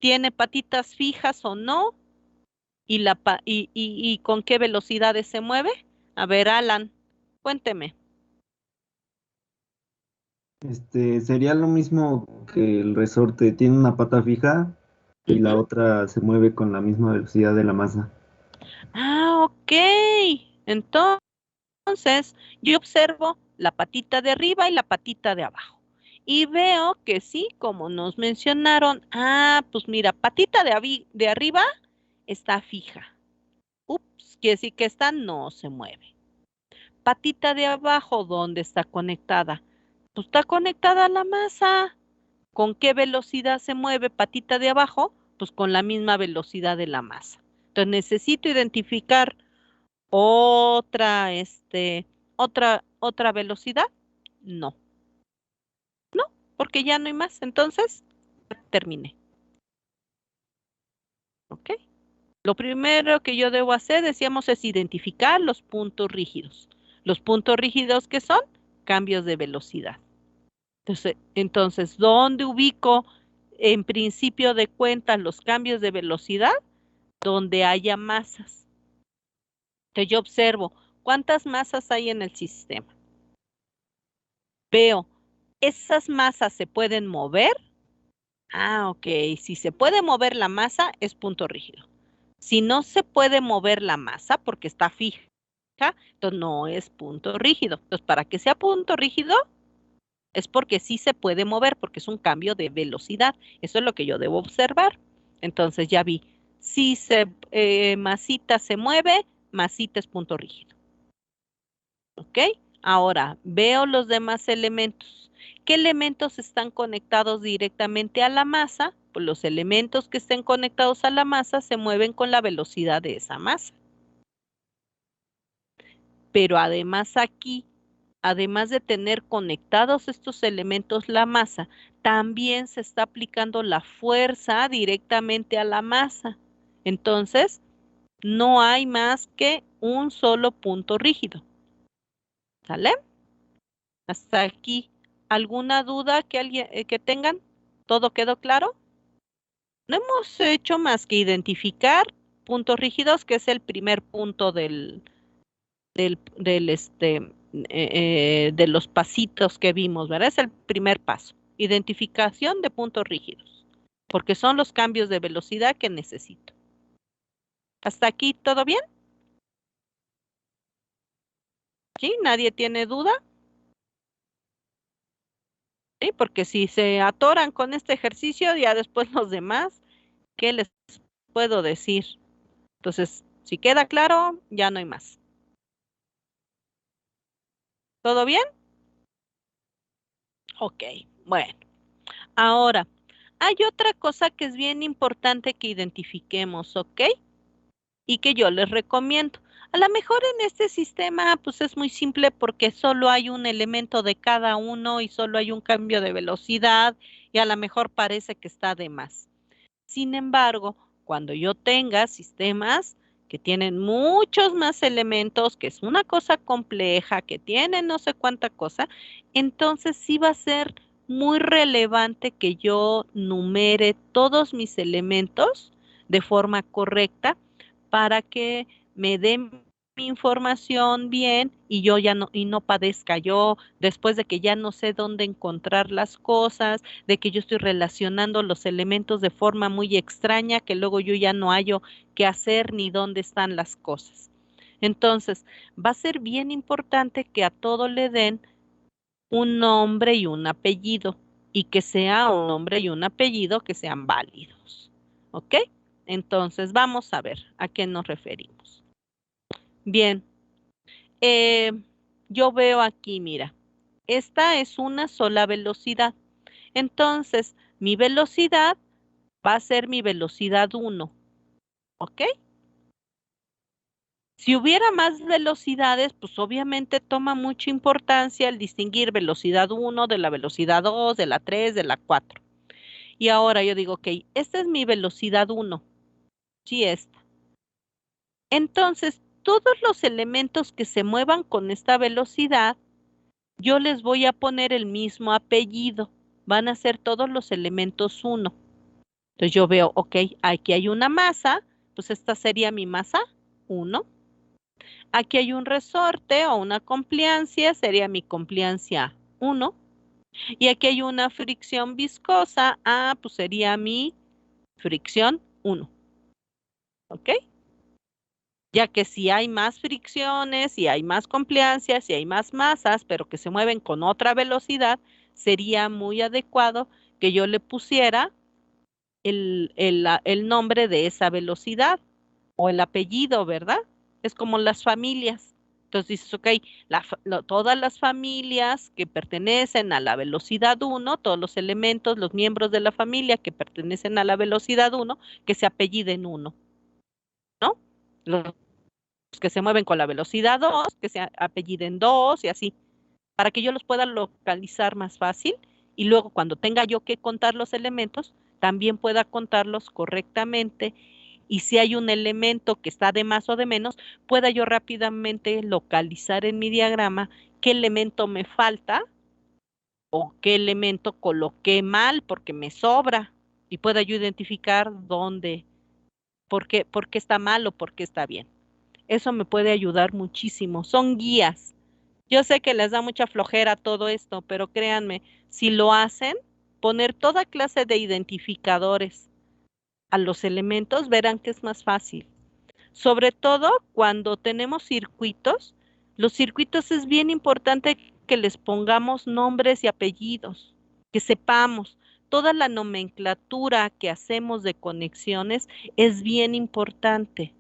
¿Tiene patitas fijas o no? ¿Y con qué velocidades se mueve? A ver, Alan, cuénteme. Sería lo mismo que el resorte, tiene una pata fija y la otra se mueve con la misma velocidad de la masa. Ah, ok. Entonces, yo observo la patita de arriba y la patita de abajo. Y veo que sí, como nos mencionaron, pues mira, patita de arriba está fija. Ups, quiere decir que esta no se mueve. Patita de abajo, ¿dónde está conectada? Pues está conectada a la masa. ¿Con qué velocidad se mueve patita de abajo? Pues con la misma velocidad de la masa. Entonces necesito identificar otra, otra velocidad. No, porque ya no hay más. Entonces, terminé. ¿Ok? Lo primero que yo debo hacer, decíamos, es identificar los puntos rígidos. Los puntos rígidos, ¿qué son? Cambios de velocidad. Entonces, ¿dónde ubico en principio de cuentas los cambios de velocidad? Donde haya masas. Entonces yo observo cuántas masas hay en el sistema. Veo, ¿esas masas se pueden mover? Ok, si se puede mover la masa es punto rígido. Si no se puede mover la masa porque está fija, entonces no es punto rígido. Entonces, para que sea punto rígido, es porque sí se puede mover, porque es un cambio de velocidad. Eso es lo que yo debo observar. Entonces ya vi, si masita se mueve, masita es punto rígido. ¿Ok? Ahora, veo los demás elementos. ¿Qué elementos están conectados directamente a la masa? Pues los elementos que estén conectados a la masa se mueven con la velocidad de esa masa. Pero además aquí, además de tener conectados estos elementos la masa, también se está aplicando la fuerza directamente a la masa. Entonces, no hay más que un solo punto rígido. ¿Sale? Hasta aquí. ¿Alguna duda que tengan? ¿Todo quedó claro? No hemos hecho más que identificar puntos rígidos, que es el primer punto de los pasitos que vimos, ¿verdad? Es el primer paso. Identificación de puntos rígidos, porque son los cambios de velocidad que necesito. ¿Hasta aquí todo bien? ¿Sí? ¿Nadie tiene duda? Sí, porque si se atoran con este ejercicio, ya después los demás, ¿qué les puedo decir? Entonces, si queda claro, ya no hay más. ¿Todo bien? Ok, bueno. Ahora, Hay otra cosa que es bien importante que identifiquemos, ¿ok? Y que yo les recomiendo. A lo mejor en este sistema pues es muy simple porque solo hay un elemento de cada uno y solo hay un cambio de velocidad y a lo mejor parece que está de más. Sin embargo, cuando yo tenga sistemas que tienen muchos más elementos, que es una cosa compleja, que tienen no sé cuánta cosa, entonces sí va a ser muy relevante que yo numere todos mis elementos de forma correcta para que me den mi información bien y yo ya no padezca yo después de que ya no sé dónde encontrar las cosas, de que yo estoy relacionando los elementos de forma muy extraña, que luego yo ya no hallo qué hacer ni dónde están las cosas. Entonces, va a ser bien importante que a todo le den un nombre y un apellido y que sea un nombre y un apellido que sean válidos. ¿Ok? Entonces, vamos a ver a qué nos referimos. Bien, yo veo aquí, mira, esta es una sola velocidad. Entonces, mi velocidad va a ser mi velocidad 1, ¿ok? Si hubiera más velocidades, pues obviamente toma mucha importancia el distinguir velocidad 1 de la velocidad 2, de la 3, de la 4. Y ahora yo digo, ok, esta es mi velocidad 1, sí, esta. Entonces, todos los elementos que se muevan con esta velocidad, yo les voy a poner el mismo apellido. Van a ser todos los elementos 1. Entonces yo veo, ok, aquí hay una masa, pues esta sería mi masa 1. Aquí hay un resorte o una compliancia, sería mi compliancia 1. Y aquí hay una fricción viscosa, pues sería mi fricción 1. ¿Ok? Ya que si hay más fricciones, si hay más compliancias, si hay más masas, pero que se mueven con otra velocidad, sería muy adecuado que yo le pusiera el nombre de esa velocidad o el apellido, ¿verdad? Es como las familias. Entonces dices, ok, todas las familias que pertenecen a la velocidad 1, todos los elementos, los miembros de la familia que pertenecen a la velocidad 1, que se apelliden 1, ¿no? Los que se mueven con la velocidad 2, que se apelliden 2 y así, para que yo los pueda localizar más fácil y luego cuando tenga yo que contar los elementos, también pueda contarlos correctamente y si hay un elemento que está de más o de menos, pueda yo rápidamente localizar en mi diagrama qué elemento me falta o qué elemento coloqué mal porque me sobra y pueda yo identificar dónde, por qué está mal o por qué está bien. Eso me puede ayudar muchísimo. Son guías. Yo sé que les da mucha flojera todo esto, pero créanme, si lo hacen, poner toda clase de identificadores a los elementos, verán que es más fácil. Sobre todo cuando tenemos circuitos, los circuitos es bien importante que les pongamos nombres y apellidos, que sepamos. Toda la nomenclatura que hacemos de conexiones es bien importante.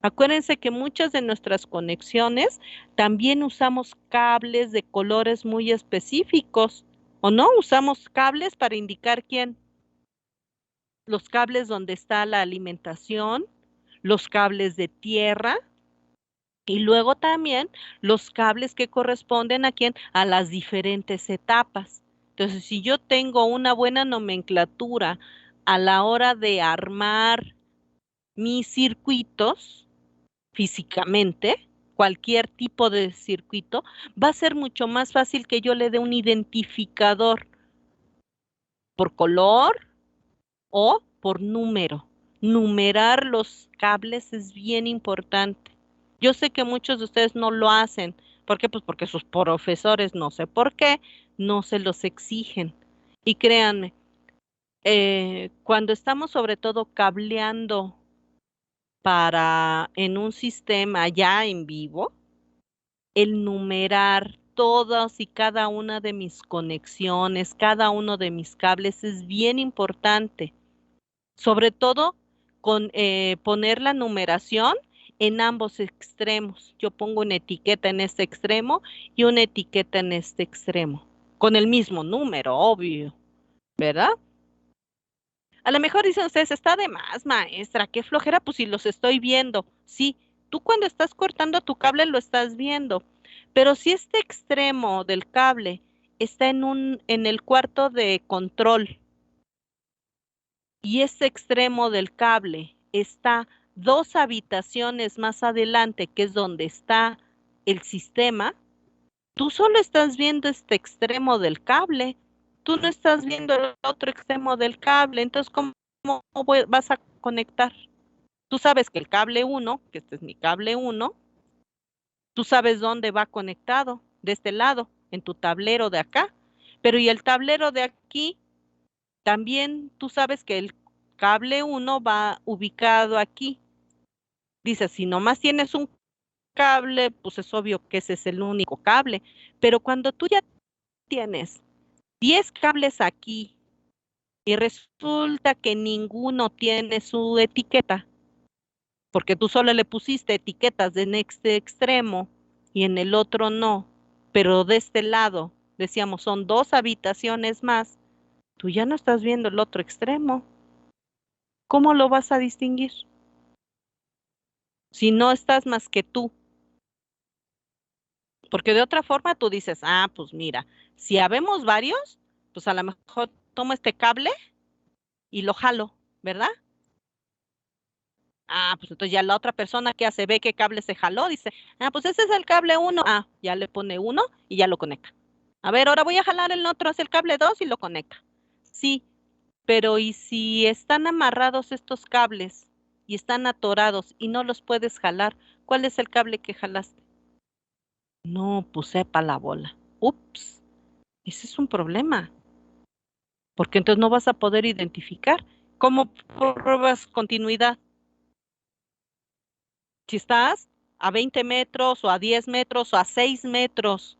Acuérdense que muchas de nuestras conexiones también usamos cables de colores muy específicos, ¿o no? Usamos cables para indicar quién. Los cables donde está la alimentación, los cables de tierra y luego también los cables que corresponden a quién, a las diferentes etapas. Entonces, si yo tengo una buena nomenclatura a la hora de armar mis circuitos, físicamente, cualquier tipo de circuito, va a ser mucho más fácil que yo le dé un identificador por color o por número. Numerar los cables es bien importante. Yo sé que muchos de ustedes no lo hacen. ¿Por qué? Pues porque sus profesores, no sé por qué, no se los exigen. Y créanme, cuando estamos sobre todo cableando en un sistema ya en vivo, el numerar todas y cada una de mis conexiones, cada uno de mis cables es bien importante. Sobre todo con poner la numeración en ambos extremos. Yo pongo una etiqueta en este extremo y una etiqueta en este extremo, con el mismo número, obvio, ¿verdad? A lo mejor dicen ustedes, está de más, maestra, qué flojera, pues si los estoy viendo. Sí, tú cuando estás cortando tu cable lo estás viendo, pero si este extremo del cable está en el cuarto de control y este extremo del cable está 2 habitaciones más adelante, que es donde está el sistema, tú solo estás viendo este extremo del cable, tú no estás viendo el otro extremo del cable, entonces ¿cómo vas a conectar? Tú sabes que el cable 1, que este es mi cable 1, tú sabes dónde va conectado, de este lado, en tu tablero de acá, pero y el tablero de aquí, también tú sabes que el cable 1 va ubicado aquí. Dice, si nomás tienes un cable, pues es obvio que ese es el único cable, pero cuando tú ya tienes 10 cables aquí y resulta que ninguno tiene su etiqueta, porque tú solo le pusiste etiquetas en este extremo y en el otro no, pero de este lado, decíamos, son 2 habitaciones más, tú ya no estás viendo el otro extremo. ¿Cómo lo vas a distinguir? Si no estás más que tú. Porque de otra forma tú dices, ah, pues mira, si habemos varios, pues a lo mejor tomo este cable y lo jalo, ¿verdad? Ah, pues entonces ya la otra persona que hace, ve qué cable se jaló, dice, ah, pues ese es el cable 1. Ah, ya le pone 1 y ya lo conecta. A ver, ahora voy a jalar el otro, es el cable 2 y lo conecta. Sí, pero ¿y si están amarrados estos cables y están atorados y no los puedes jalar? ¿Cuál es el cable que jalaste? No, pues sepa la bola. Ups, ese es un problema, porque entonces no vas a poder identificar. ¿Cómo pruebas continuidad? Si estás a 20 metros o a 10 metros o a 6 metros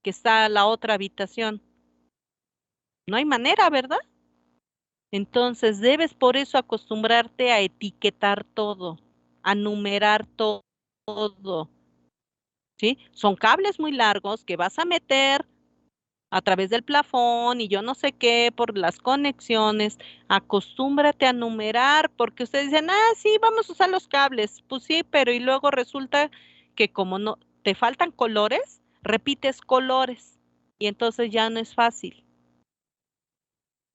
que está la otra habitación. No hay manera, ¿verdad? Entonces debes por eso acostumbrarte a etiquetar todo, a numerar todo, ¿sí? Son cables muy largos que vas a meter a través del plafón y yo no sé qué por las conexiones. Acostúmbrate a numerar porque ustedes dicen, ah, sí, vamos a usar los cables. Pues sí, pero y luego resulta que como no te faltan colores, repites colores y entonces ya no es fácil.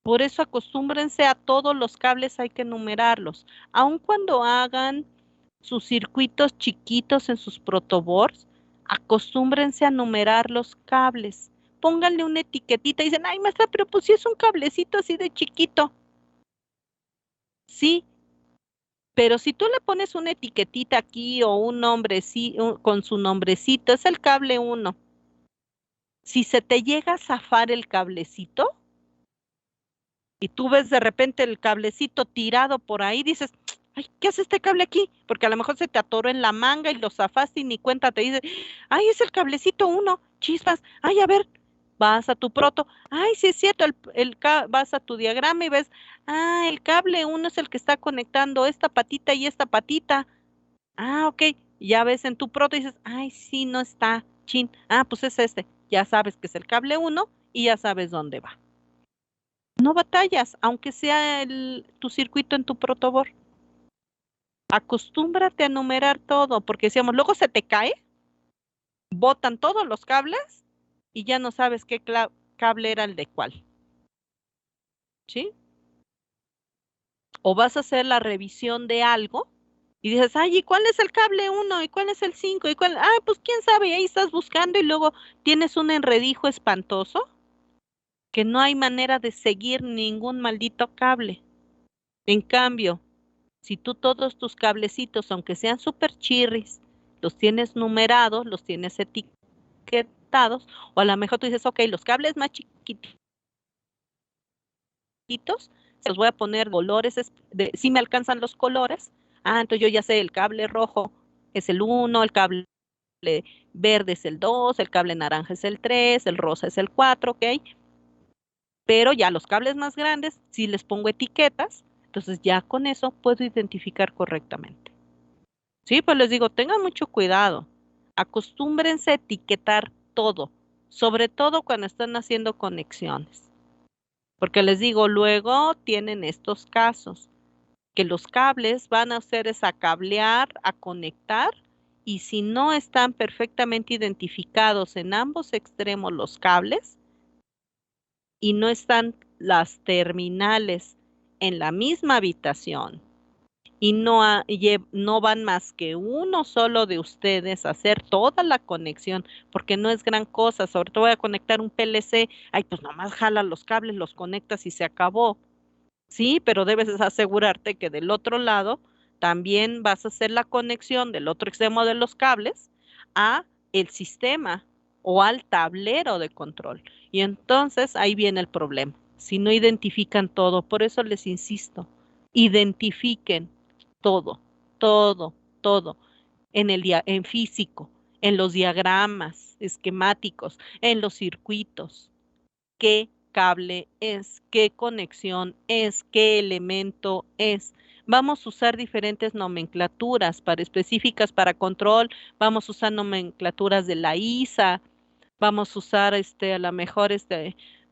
Por eso acostúmbrense a todos los cables, hay que numerarlos. Aun cuando hagan sus circuitos chiquitos en sus protoboards, acostúmbrense a numerar los cables. Pónganle una etiquetita y dicen, ay, maestra, pero pues si es un cablecito así de chiquito. Sí, pero si tú le pones una etiquetita aquí o un nombre con su nombrecito, es el cable 1. Si se te llega a zafar el cablecito, y tú ves de repente el cablecito tirado por ahí, dices, ay, ¿qué hace este cable aquí? Porque a lo mejor se te atoró en la manga y lo zafaste y ni cuenta te dice, ay, es el cablecito 1, chispas, ay, a ver, vas a tu proto, ay, sí es cierto, vas a tu diagrama y ves, ah, el cable 1 es el que está conectando esta patita y esta patita, ah, ok, ya ves en tu proto y dices, ay, sí, no está, chin, ah, pues es este, ya sabes que es el cable 1 y ya sabes dónde va. No batallas, aunque sea tu circuito en tu protoboard. Acostúmbrate a numerar todo, porque decíamos, luego se te cae, botan todos los cables y ya no sabes qué cable era el de cuál. ¿Sí? O vas a hacer la revisión de algo y dices, ay, ¿y cuál es el cable 1? ¿Y cuál es el 5? ¿Y cuál? Ah, pues quién sabe, y ahí estás buscando y luego tienes un enredijo espantoso que no hay manera de seguir ningún maldito cable. En cambio, si tú todos tus cablecitos, aunque sean súper chirris, los tienes numerados, los tienes etiquetados, o a lo mejor tú dices, ok, los cables más chiquititos, se los voy a poner colores, si me alcanzan los colores, ah, entonces yo ya sé, el cable rojo es el 1, el cable verde es el 2, el cable naranja es el 3, el rosa es el 4, ok, pero ya los cables más grandes, si les pongo etiquetas, entonces ya con eso puedo identificar correctamente. Sí, pues les digo, tengan mucho cuidado. Acostúmbrense a etiquetar todo, sobre todo cuando están haciendo conexiones. Porque les digo, luego tienen estos casos, que los cables van a ustedes a cablear, a conectar, y si no están perfectamente identificados en ambos extremos los cables, y no están las terminales en la misma habitación, y no van más que uno solo de ustedes a hacer toda la conexión, porque no es gran cosa, sobre todo voy a conectar un PLC, ay, pues nomás jala los cables, los conectas y se acabó. Sí, pero debes asegurarte que del otro lado también vas a hacer la conexión del otro extremo de los cables a el sistema o al tablero de control. Y entonces ahí viene el problema. Si no identifican todo, por eso les insisto, identifiquen todo, todo, todo en físico, en los diagramas esquemáticos, en los circuitos. ¿Qué cable es? ¿Qué conexión es? ¿Qué elemento es? Vamos a usar diferentes nomenclaturas específicas para control. Vamos a usar nomenclaturas de la ISA. Vamos a usar a lo mejor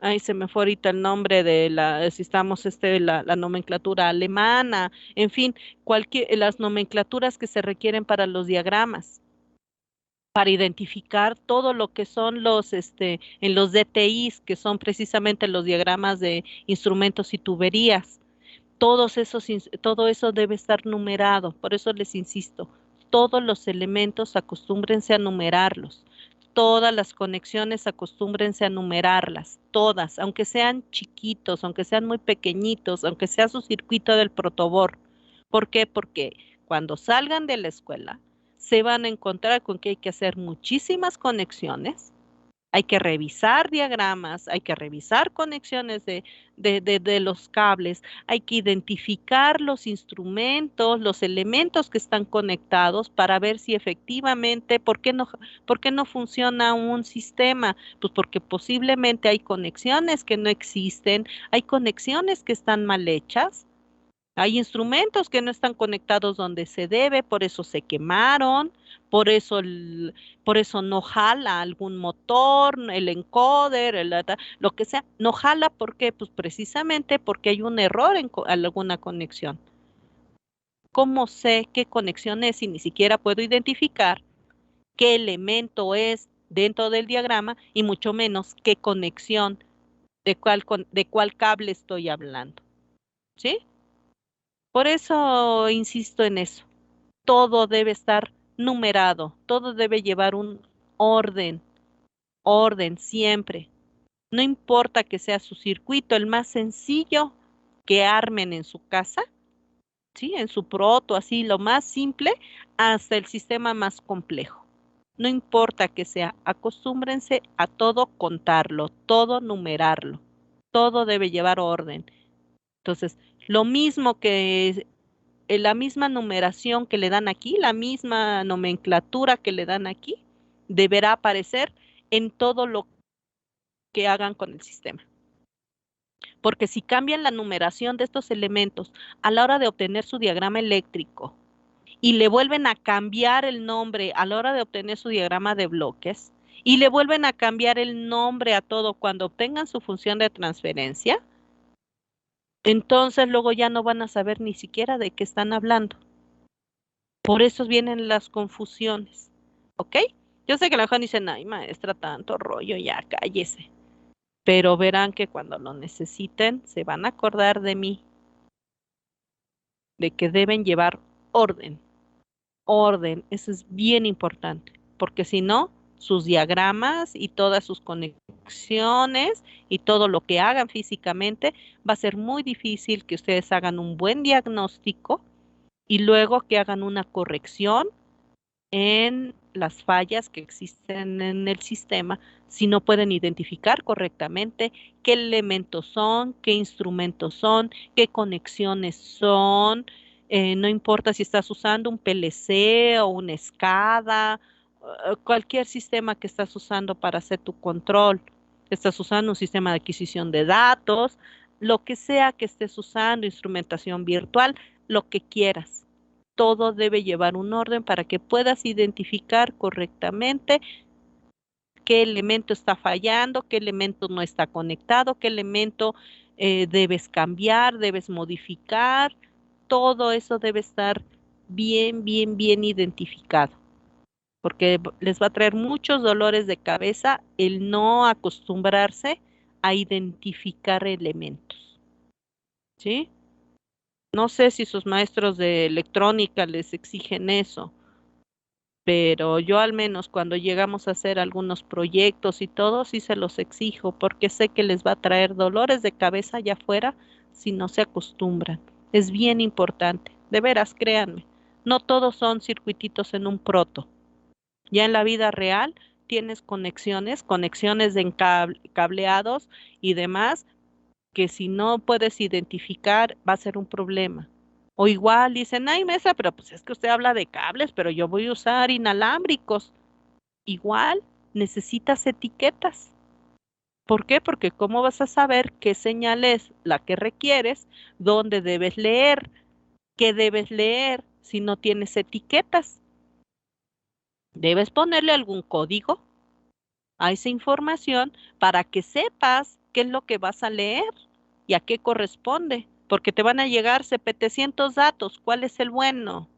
ay, se me fue ahorita el nombre de si estamos la nomenclatura alemana, en fin, las nomenclaturas que se requieren para los diagramas, para identificar todo lo que son en los DTIs, que son precisamente los diagramas de instrumentos y tuberías. Todo eso debe estar numerado, por eso les insisto, todos los elementos acostúmbrense a numerarlos. Todas las conexiones acostúmbrense a numerarlas, todas, aunque sean chiquitos, aunque sean muy pequeñitos, aunque sea su circuito del protoboard. ¿Por qué? Porque cuando salgan de la escuela, se van a encontrar con que hay que hacer muchísimas conexiones, hay que revisar diagramas, hay que revisar conexiones de los cables, hay que identificar los instrumentos, los elementos que están conectados para ver si efectivamente, ¿por qué no funciona un sistema? Pues porque posiblemente hay conexiones que no existen, hay conexiones que están mal hechas. Hay instrumentos que no están conectados donde se debe, por eso se quemaron, por eso no jala algún motor, el encoder, lo que sea, no jala. ¿Por qué? Pues precisamente porque hay un error en alguna conexión. ¿Cómo sé qué conexión es si ni siquiera puedo identificar qué elemento es dentro del diagrama y mucho menos qué conexión, de cuál cable estoy hablando? ¿Sí? Por eso insisto en eso. Todo debe estar numerado, todo debe llevar un orden siempre. No importa que sea su circuito el más sencillo que armen en su casa, ¿sí? En su proto, así lo más simple, hasta el sistema más complejo. No importa que sea, acostúmbrense a todo contarlo, todo numerarlo. Todo debe llevar orden. Entonces, lo mismo que la misma numeración que le dan aquí, la misma nomenclatura que le dan aquí, deberá aparecer en todo lo que hagan con el sistema. Porque si cambian la numeración de estos elementos a la hora de obtener su diagrama eléctrico y le vuelven a cambiar el nombre a la hora de obtener su diagrama de bloques y le vuelven a cambiar el nombre a todo cuando obtengan su función de transferencia, entonces luego ya no van a saber ni siquiera de qué están hablando. Por eso vienen las confusiones, ¿ok? Yo sé que la gente dice, ay maestra, tanto rollo, ya cállese. Pero verán que cuando lo necesiten, se van a acordar de mí, de que deben llevar orden. Orden, eso es bien importante, porque si no, sus diagramas y todas sus conexiones y todo lo que hagan físicamente, va a ser muy difícil que ustedes hagan un buen diagnóstico y luego que hagan una corrección en las fallas que existen en el sistema si no pueden identificar correctamente qué elementos son, qué instrumentos son, qué conexiones son. No importa si estás usando un PLC o un SCADA, cualquier sistema que estás usando para hacer tu control. Estás usando un sistema de adquisición de datos, lo que sea que estés usando, instrumentación virtual, lo que quieras. Todo debe llevar un orden para que puedas identificar correctamente qué elemento está fallando, qué elemento no está conectado, qué elemento debes cambiar, debes modificar, todo eso debe estar bien, bien, bien identificado, porque les va a traer muchos dolores de cabeza el no acostumbrarse a identificar elementos, ¿sí? No sé si sus maestros de electrónica les exigen eso, pero yo al menos cuando llegamos a hacer algunos proyectos y todo, sí se los exijo, porque sé que les va a traer dolores de cabeza allá afuera si no se acostumbran. Es bien importante, de veras, créanme. No todos son circuititos en un proto. Ya en la vida real tienes conexiones de cableados y demás, que si no puedes identificar va a ser un problema. O igual dicen, ay, mesa, pero pues es que usted habla de cables, pero yo voy a usar inalámbricos. Igual necesitas etiquetas. ¿Por qué? Porque ¿cómo vas a saber qué señal es la que requieres, dónde debes leer, qué debes leer si no tienes etiquetas? Debes ponerle algún código a esa información para que sepas qué es lo que vas a leer y a qué corresponde, porque te van a llegar 700 datos. ¿Cuál es el bueno?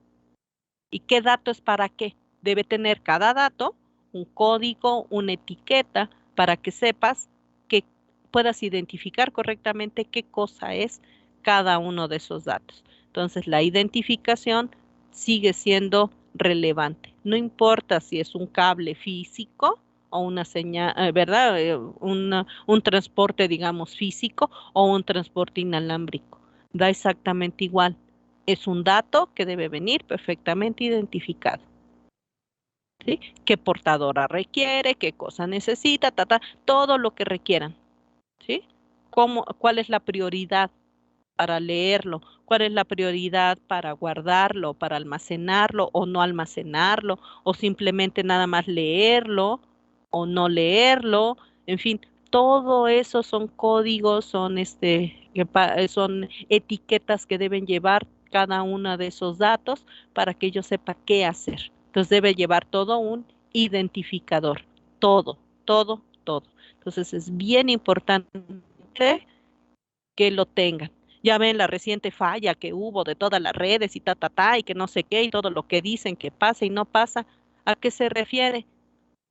¿Y qué dato es para qué? Debe tener cada dato un código, una etiqueta, para que sepas que puedas identificar correctamente qué cosa es cada uno de esos datos. Entonces, la identificación sigue siendo relevante. No importa si es un cable físico o una señal, ¿verdad? Un transporte, digamos, físico o un transporte inalámbrico. Da exactamente igual. Es un dato que debe venir perfectamente identificado. ¿Sí? ¿Qué portadora requiere? ¿Qué cosa necesita? Todo lo que requieran. ¿Sí? ¿Cuál es la prioridad para leerlo? ¿Cuál es la prioridad para guardarlo, para almacenarlo o no almacenarlo? O simplemente nada más leerlo o no leerlo. En fin, todo eso son códigos, son son etiquetas que deben llevar cada uno de esos datos para que yo sepa qué hacer. Entonces debe llevar todo un identificador, todo, todo, todo. Entonces es bien importante que lo tengan. Ya ven la reciente falla que hubo de todas las redes y y que no sé qué, y todo lo que dicen que pasa y no pasa. ¿A qué se refiere?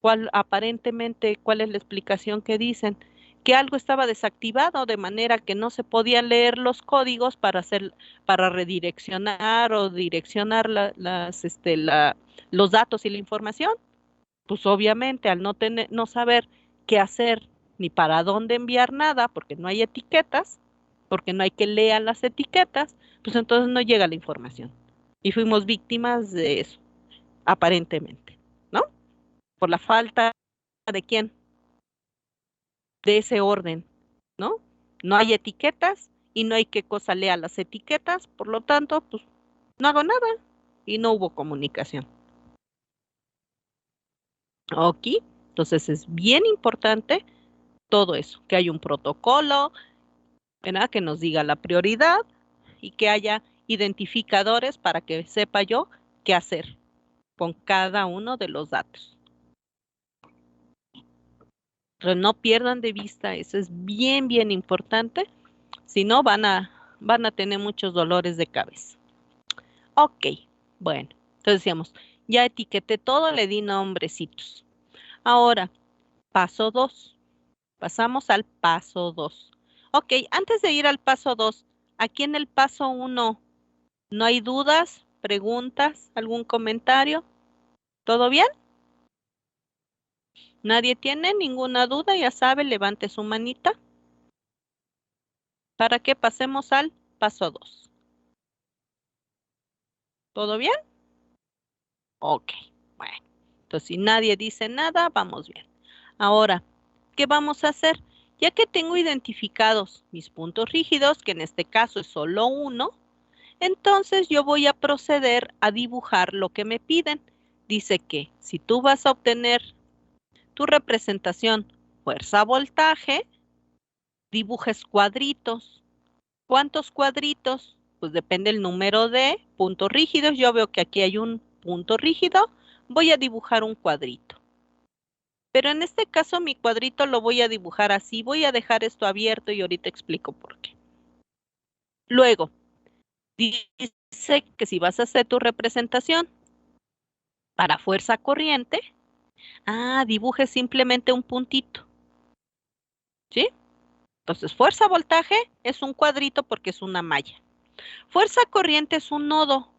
¿Cuál es la explicación que dicen? Que algo estaba desactivado de manera que no se podían leer los códigos para redireccionar o direccionar los datos y la información. Pues obviamente al no saber qué hacer ni para dónde enviar nada, porque no hay etiquetas, porque no hay que leer las etiquetas, pues entonces no llega la información. Y fuimos víctimas de eso, aparentemente, ¿no? Por la falta de quién, de ese orden, ¿no? No hay etiquetas y no hay qué cosa lea las etiquetas, por lo tanto, pues no hago nada y no hubo comunicación. Ok, entonces es bien importante todo eso, que haya un protocolo, ¿verdad? Que nos diga la prioridad y que haya identificadores para que sepa yo qué hacer con cada uno de los datos. Pero no pierdan de vista, eso es bien, bien importante. Si no, van a tener muchos dolores de cabeza. Ok, bueno, entonces decíamos, ya etiqueté todo, le di nombrecitos. Ahora, paso 2. Pasamos al paso 2. Ok, antes de ir al paso 2, aquí en el paso 1, ¿no hay dudas, preguntas, algún comentario? ¿Todo bien? ¿Nadie tiene ninguna duda? Ya sabe, levante su manita para que pasemos al paso 2. ¿Todo bien? Ok, bueno. Entonces, si nadie dice nada, vamos bien. Ahora, ¿qué vamos a hacer? Ya que tengo identificados mis puntos rígidos, que en este caso es solo uno, entonces yo voy a proceder a dibujar lo que me piden. Dice que si tú vas a obtener tu representación fuerza-voltaje, dibujes cuadritos. ¿Cuántos cuadritos? Pues depende el número de puntos rígidos. Yo veo que aquí hay un punto rígido. Voy a dibujar un cuadrito. Pero en este caso mi cuadrito lo voy a dibujar así. Voy a dejar esto abierto y ahorita explico por qué. Luego, dice que si vas a hacer tu representación para fuerza corriente, dibuje simplemente un puntito. ¿Sí? Entonces, fuerza voltaje es un cuadrito porque es una malla. Fuerza corriente es un nodo.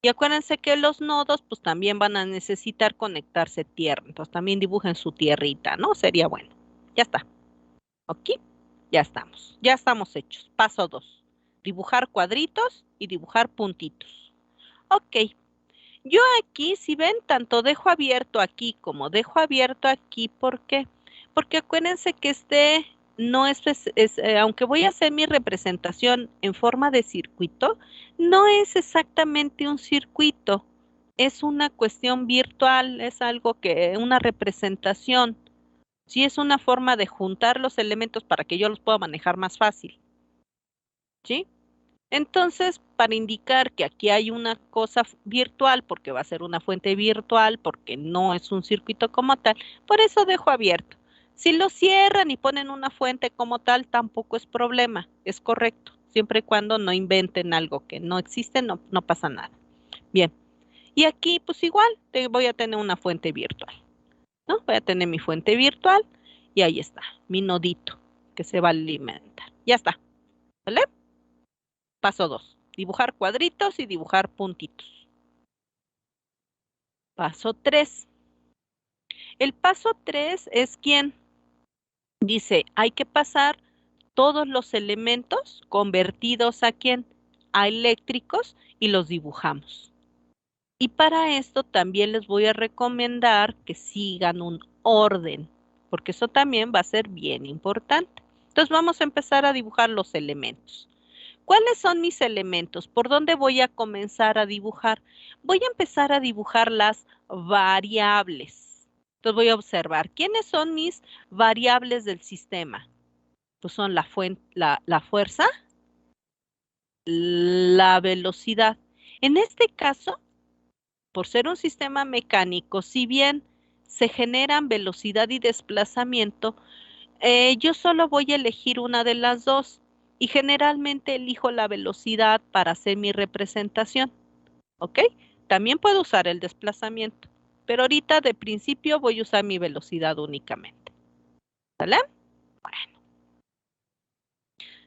Y acuérdense que los nodos pues también van a necesitar conectarse tierra. Entonces también dibujen su tierrita, ¿no? Sería bueno. Ya está. ¿Ok? Ya estamos. Ya estamos hechos. Paso 2. Dibujar cuadritos y dibujar puntitos. Ok. Yo aquí, si ven, tanto dejo abierto aquí como dejo abierto aquí. ¿Por qué? Porque acuérdense que no aunque voy a hacer mi representación en forma de circuito, no es exactamente un circuito. Es una cuestión virtual, es una representación. Sí, es una forma de juntar los elementos para que yo los pueda manejar más fácil. ¿Sí? Entonces, para indicar que aquí hay una cosa virtual, porque va a ser una fuente virtual, porque no es un circuito como tal, por eso dejo abierto. Si lo cierran y ponen una fuente como tal, tampoco es problema, es correcto, siempre y cuando no inventen algo que no existe, no pasa nada. Bien, y aquí pues igual voy a tener una fuente virtual, ¿no? Voy a tener mi fuente virtual y ahí está, mi nodito que se va a alimentar. Ya está, ¿vale? Paso 2. Dibujar cuadritos y dibujar puntitos. Paso 3. El paso 3 es ¿quién? Dice, hay que pasar todos los elementos convertidos ¿a quién? A eléctricos y los dibujamos. Y para esto también les voy a recomendar que sigan un orden, porque eso también va a ser bien importante. Entonces vamos a empezar a dibujar los elementos. ¿Cuáles son mis elementos? ¿Por dónde voy a comenzar a dibujar? Voy a empezar a dibujar las variables. Entonces voy a observar, ¿quiénes son mis variables del sistema? Pues son la fuerza, la velocidad. En este caso, por ser un sistema mecánico, si bien se generan velocidad y desplazamiento, yo solo voy a elegir una de las dos y generalmente elijo la velocidad para hacer mi representación, ¿ok? También puedo usar el desplazamiento, pero ahorita de principio voy a usar mi velocidad únicamente, ¿vale? Bueno,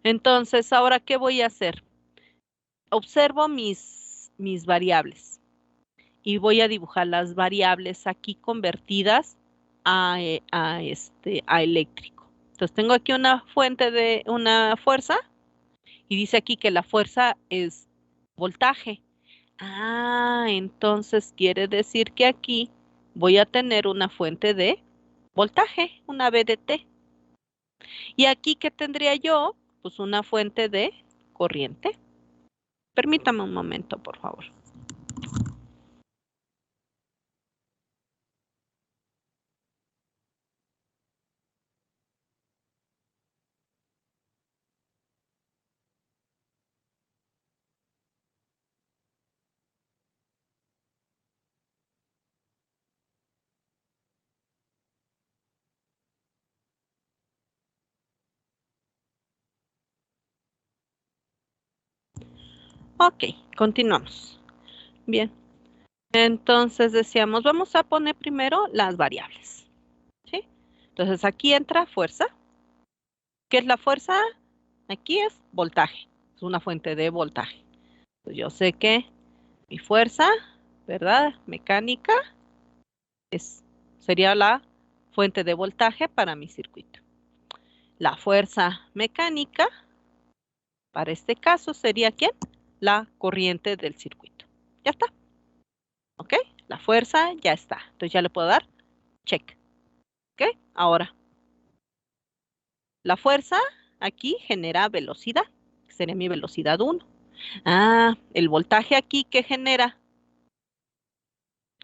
entonces, ¿ahora qué voy a hacer? Observo mis variables y voy a dibujar las variables aquí convertidas a eléctrico. Entonces tengo aquí una fuente de una fuerza y dice aquí que la fuerza es voltaje. Entonces quiere decir que aquí voy a tener una fuente de voltaje, una VDT. Y aquí, ¿qué tendría yo? Pues una fuente de corriente. Permítame un momento, por favor. Ok, continuamos. Bien, entonces decíamos, vamos a poner primero las variables. ¿Sí? Entonces aquí entra fuerza. ¿Qué es la fuerza? Aquí es voltaje. Es una fuente de voltaje. Pues yo sé que mi fuerza, ¿verdad? Mecánica sería la fuente de voltaje para mi circuito. La fuerza mecánica, para este caso, sería ¿quién? La corriente del circuito. Ya está. ¿Ok? La fuerza ya está. Entonces ya le puedo dar check. ¿Ok? Ahora, la fuerza aquí genera velocidad, que sería mi velocidad 1. El voltaje aquí, ¿qué genera?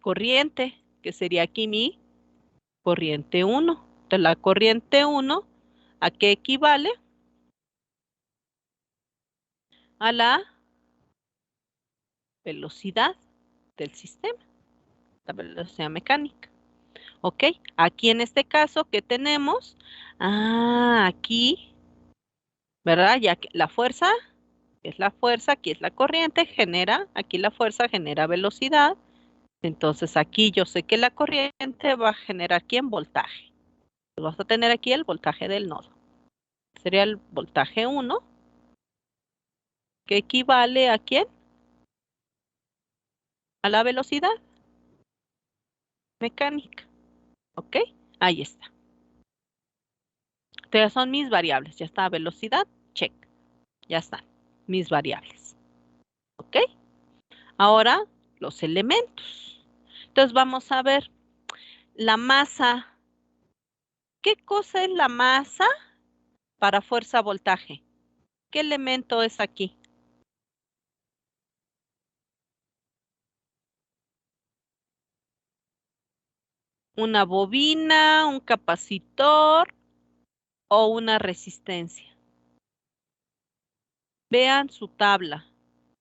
Corriente, que sería aquí mi corriente 1. Entonces la corriente 1, ¿a qué equivale? A la velocidad del sistema, la velocidad mecánica. ¿Ok? Aquí en este caso, ¿qué tenemos? Ah, aquí, ¿verdad? Ya que la fuerza, que es la fuerza, aquí es la corriente, genera, aquí la fuerza genera velocidad. Entonces aquí yo sé que la corriente va a generar, ¿quién? Voltaje. Vas a tener aquí el voltaje del nodo. Sería el voltaje 1, que equivale ¿a quién? A la velocidad mecánica. ¿Ok? Ahí está. Entonces son mis variables. Ya está, velocidad, check. Ya están mis variables. ¿Ok? Ahora, los elementos. Entonces vamos a ver la masa. ¿Qué cosa es la masa para fuerza-voltaje? ¿Qué elemento es aquí? ¿Una bobina, un capacitor o una resistencia? Vean su tabla.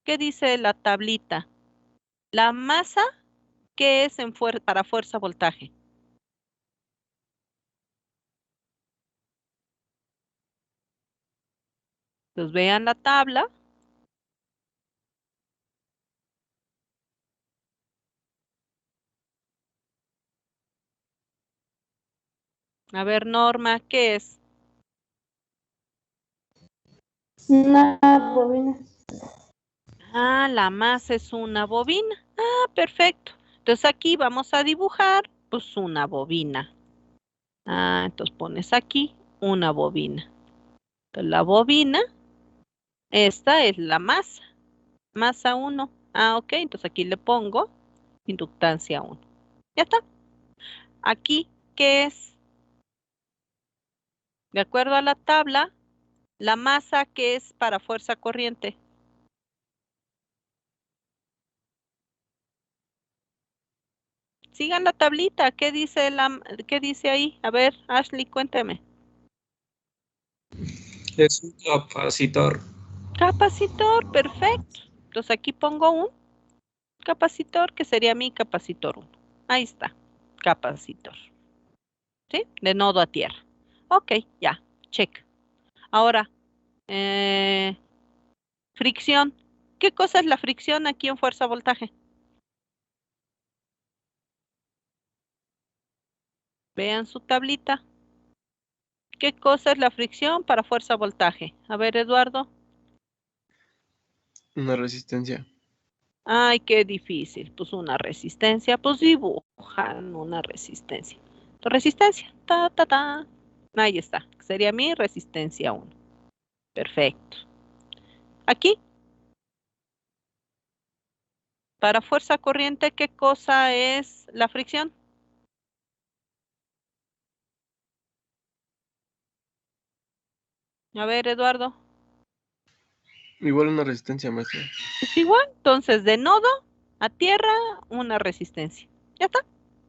¿Qué dice la tablita? La masa, ¿qué es para fuerza-voltaje? Entonces vean la tabla. A ver, Norma, ¿qué es? Una bobina. Ah, la masa es una bobina. Ah, perfecto. Entonces aquí vamos a dibujar, pues, una bobina. Ah, entonces pones aquí una bobina. Entonces la bobina, esta es la masa. Masa 1. Ah, ok, entonces aquí le pongo inductancia 1. Ya está. Aquí, ¿qué es? De acuerdo a la tabla, la masa que es para fuerza corriente. Sigan la tablita. ¿Qué dice ahí? A ver, Ashley, cuénteme. Es un capacitor. Capacitor, perfecto. Entonces aquí pongo un capacitor que sería mi capacitor 1. Ahí está, capacitor. ¿Sí? De nodo a tierra. Ok, ya, check. Ahora, fricción. ¿Qué cosa es la fricción aquí en fuerza-voltaje? Vean su tablita. ¿Qué cosa es la fricción para fuerza-voltaje? A ver, Eduardo. Una resistencia. Ay, qué difícil. Pues una resistencia, pues dibujan una resistencia. Tu resistencia, ta, ta, ta. Ahí está. Sería mi resistencia 1. Perfecto. Aquí, para fuerza corriente, ¿qué cosa es la fricción? A ver, Eduardo. Igual una resistencia, maestra. Es igual. Entonces, de nodo a tierra, una resistencia. Ya está.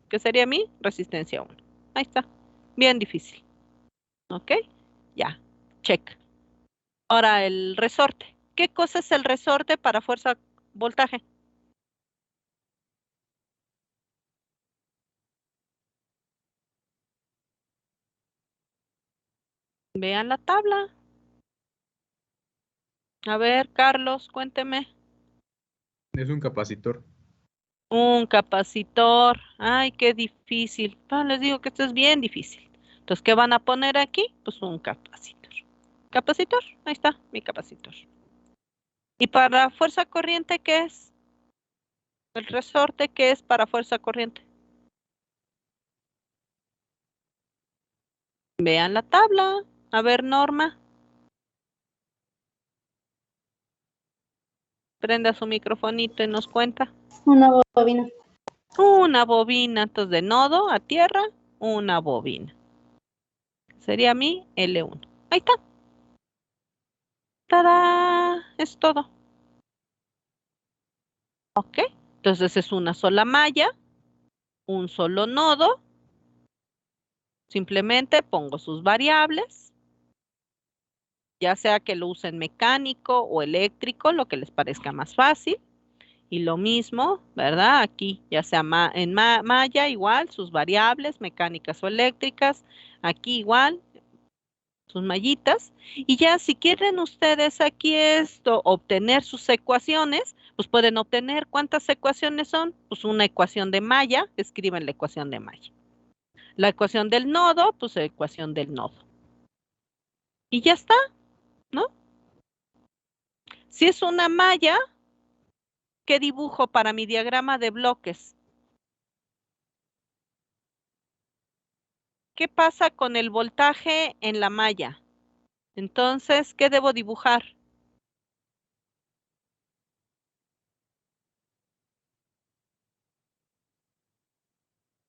Que sería mi resistencia 1. Ahí está. Bien difícil. ¿Ok? Ya. Check. Ahora, el resorte. ¿Qué cosa es el resorte para fuerza voltaje? Vean la tabla. A ver, Carlos, cuénteme. Es un capacitor. Un capacitor. Ay, qué difícil. Les digo que esto es bien difícil. Entonces, ¿qué van a poner aquí? Pues un capacitor. Capacitor, ahí está, mi capacitor. ¿Y para fuerza corriente qué es? El resorte, ¿qué es para fuerza corriente? Vean la tabla. A ver, Norma. Prenda su microfonito y nos cuenta. Una bobina. Una bobina, entonces de nodo a tierra, una bobina. Sería mi L1. Ahí está. ¡Tada! Es todo. ¿Ok? Entonces es una sola malla, un solo nodo. Simplemente pongo sus variables, ya sea que lo usen mecánico o eléctrico, lo que les parezca más fácil. Y lo mismo, ¿verdad? Aquí, ya sea en malla, igual, sus variables mecánicas o eléctricas. Aquí igual, sus mallitas. Y ya si quieren ustedes aquí obtener sus ecuaciones, pues pueden obtener, ¿cuántas ecuaciones son? Pues una ecuación de malla, escriben la ecuación de malla. La ecuación del nodo, pues la ecuación del nodo. Y ya está, ¿no? Si es una malla, ¿qué dibujo para mi diagrama de bloques? ¿Qué pasa con el voltaje en la malla? Entonces, ¿qué debo dibujar?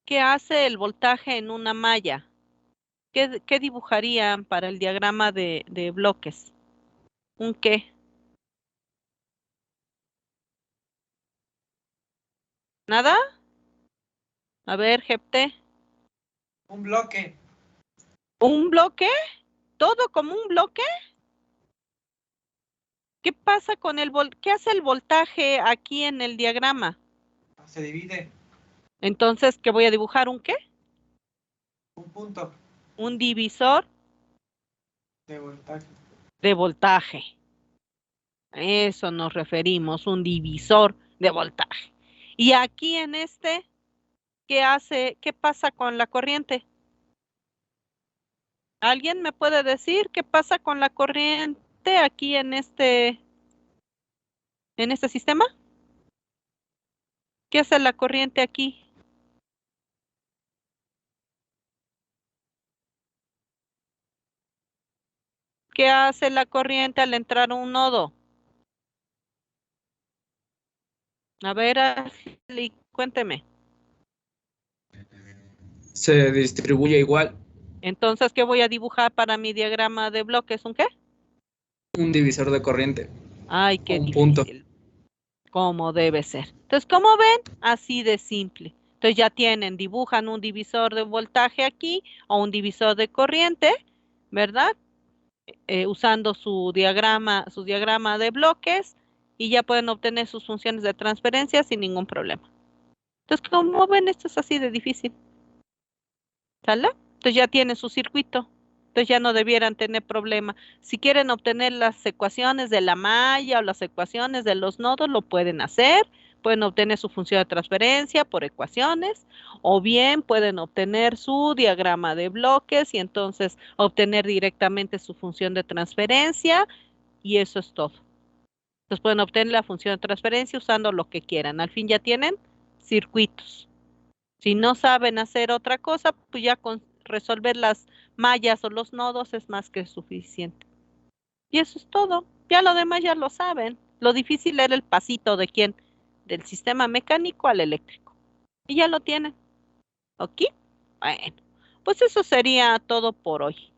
¿Qué hace el voltaje en una malla? ¿Qué dibujarían para el diagrama de bloques? ¿Un qué? ¿Nada? A ver, Jepte. Un bloque. ¿Un bloque? ¿Todo como un bloque? ¿Qué pasa con qué hace el voltaje aquí en el diagrama? Se divide. Entonces, ¿qué voy a dibujar? ¿Un qué? Un punto Un divisor de voltaje. de voltaje. Eso nos referimos, un divisor de voltaje. Y aquí en este, ¿qué hace? ¿Qué pasa con la corriente? ¿Alguien me puede decir qué pasa con la corriente aquí en este sistema? ¿Qué hace la corriente aquí? ¿Qué hace la corriente al entrar a un nodo? A ver, Ashley, cuénteme. Se distribuye igual. Entonces, ¿qué voy a dibujar para mi diagrama de bloques? ¿Un qué? Un divisor de corriente. Ay, qué Un difícil. punto. Como debe ser. Entonces, ¿cómo ven? Así de simple. Entonces ya dibujan un divisor de voltaje aquí o un divisor de corriente, ¿verdad? Usando su diagrama de bloques y ya pueden obtener sus funciones de transferencia sin ningún problema. Entonces, como ven, esto es así de difícil. ¿Sale? Entonces ya tienen su circuito. Entonces ya no debieran tener problema. Si quieren obtener las ecuaciones de la malla o las ecuaciones de los nodos, lo pueden hacer. Pueden obtener su función de transferencia por ecuaciones, o bien pueden obtener su diagrama de bloques y entonces obtener directamente su función de transferencia, y eso es todo. Entonces pueden obtener la función de transferencia usando lo que quieran. Al fin ya tienen circuitos. Si no saben hacer otra cosa, pues ya con resolver las mallas o los nodos es más que suficiente. Y eso es todo. Ya lo demás ya lo saben. Lo difícil era el pasito de quién, del sistema mecánico al eléctrico. Y ya lo tienen. ¿Ok? Bueno, pues eso sería todo por hoy.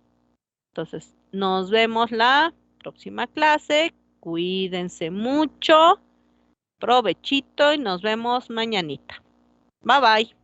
Entonces, nos vemos la próxima clase. Cuídense mucho. Provechito y nos vemos mañanita. Bye bye.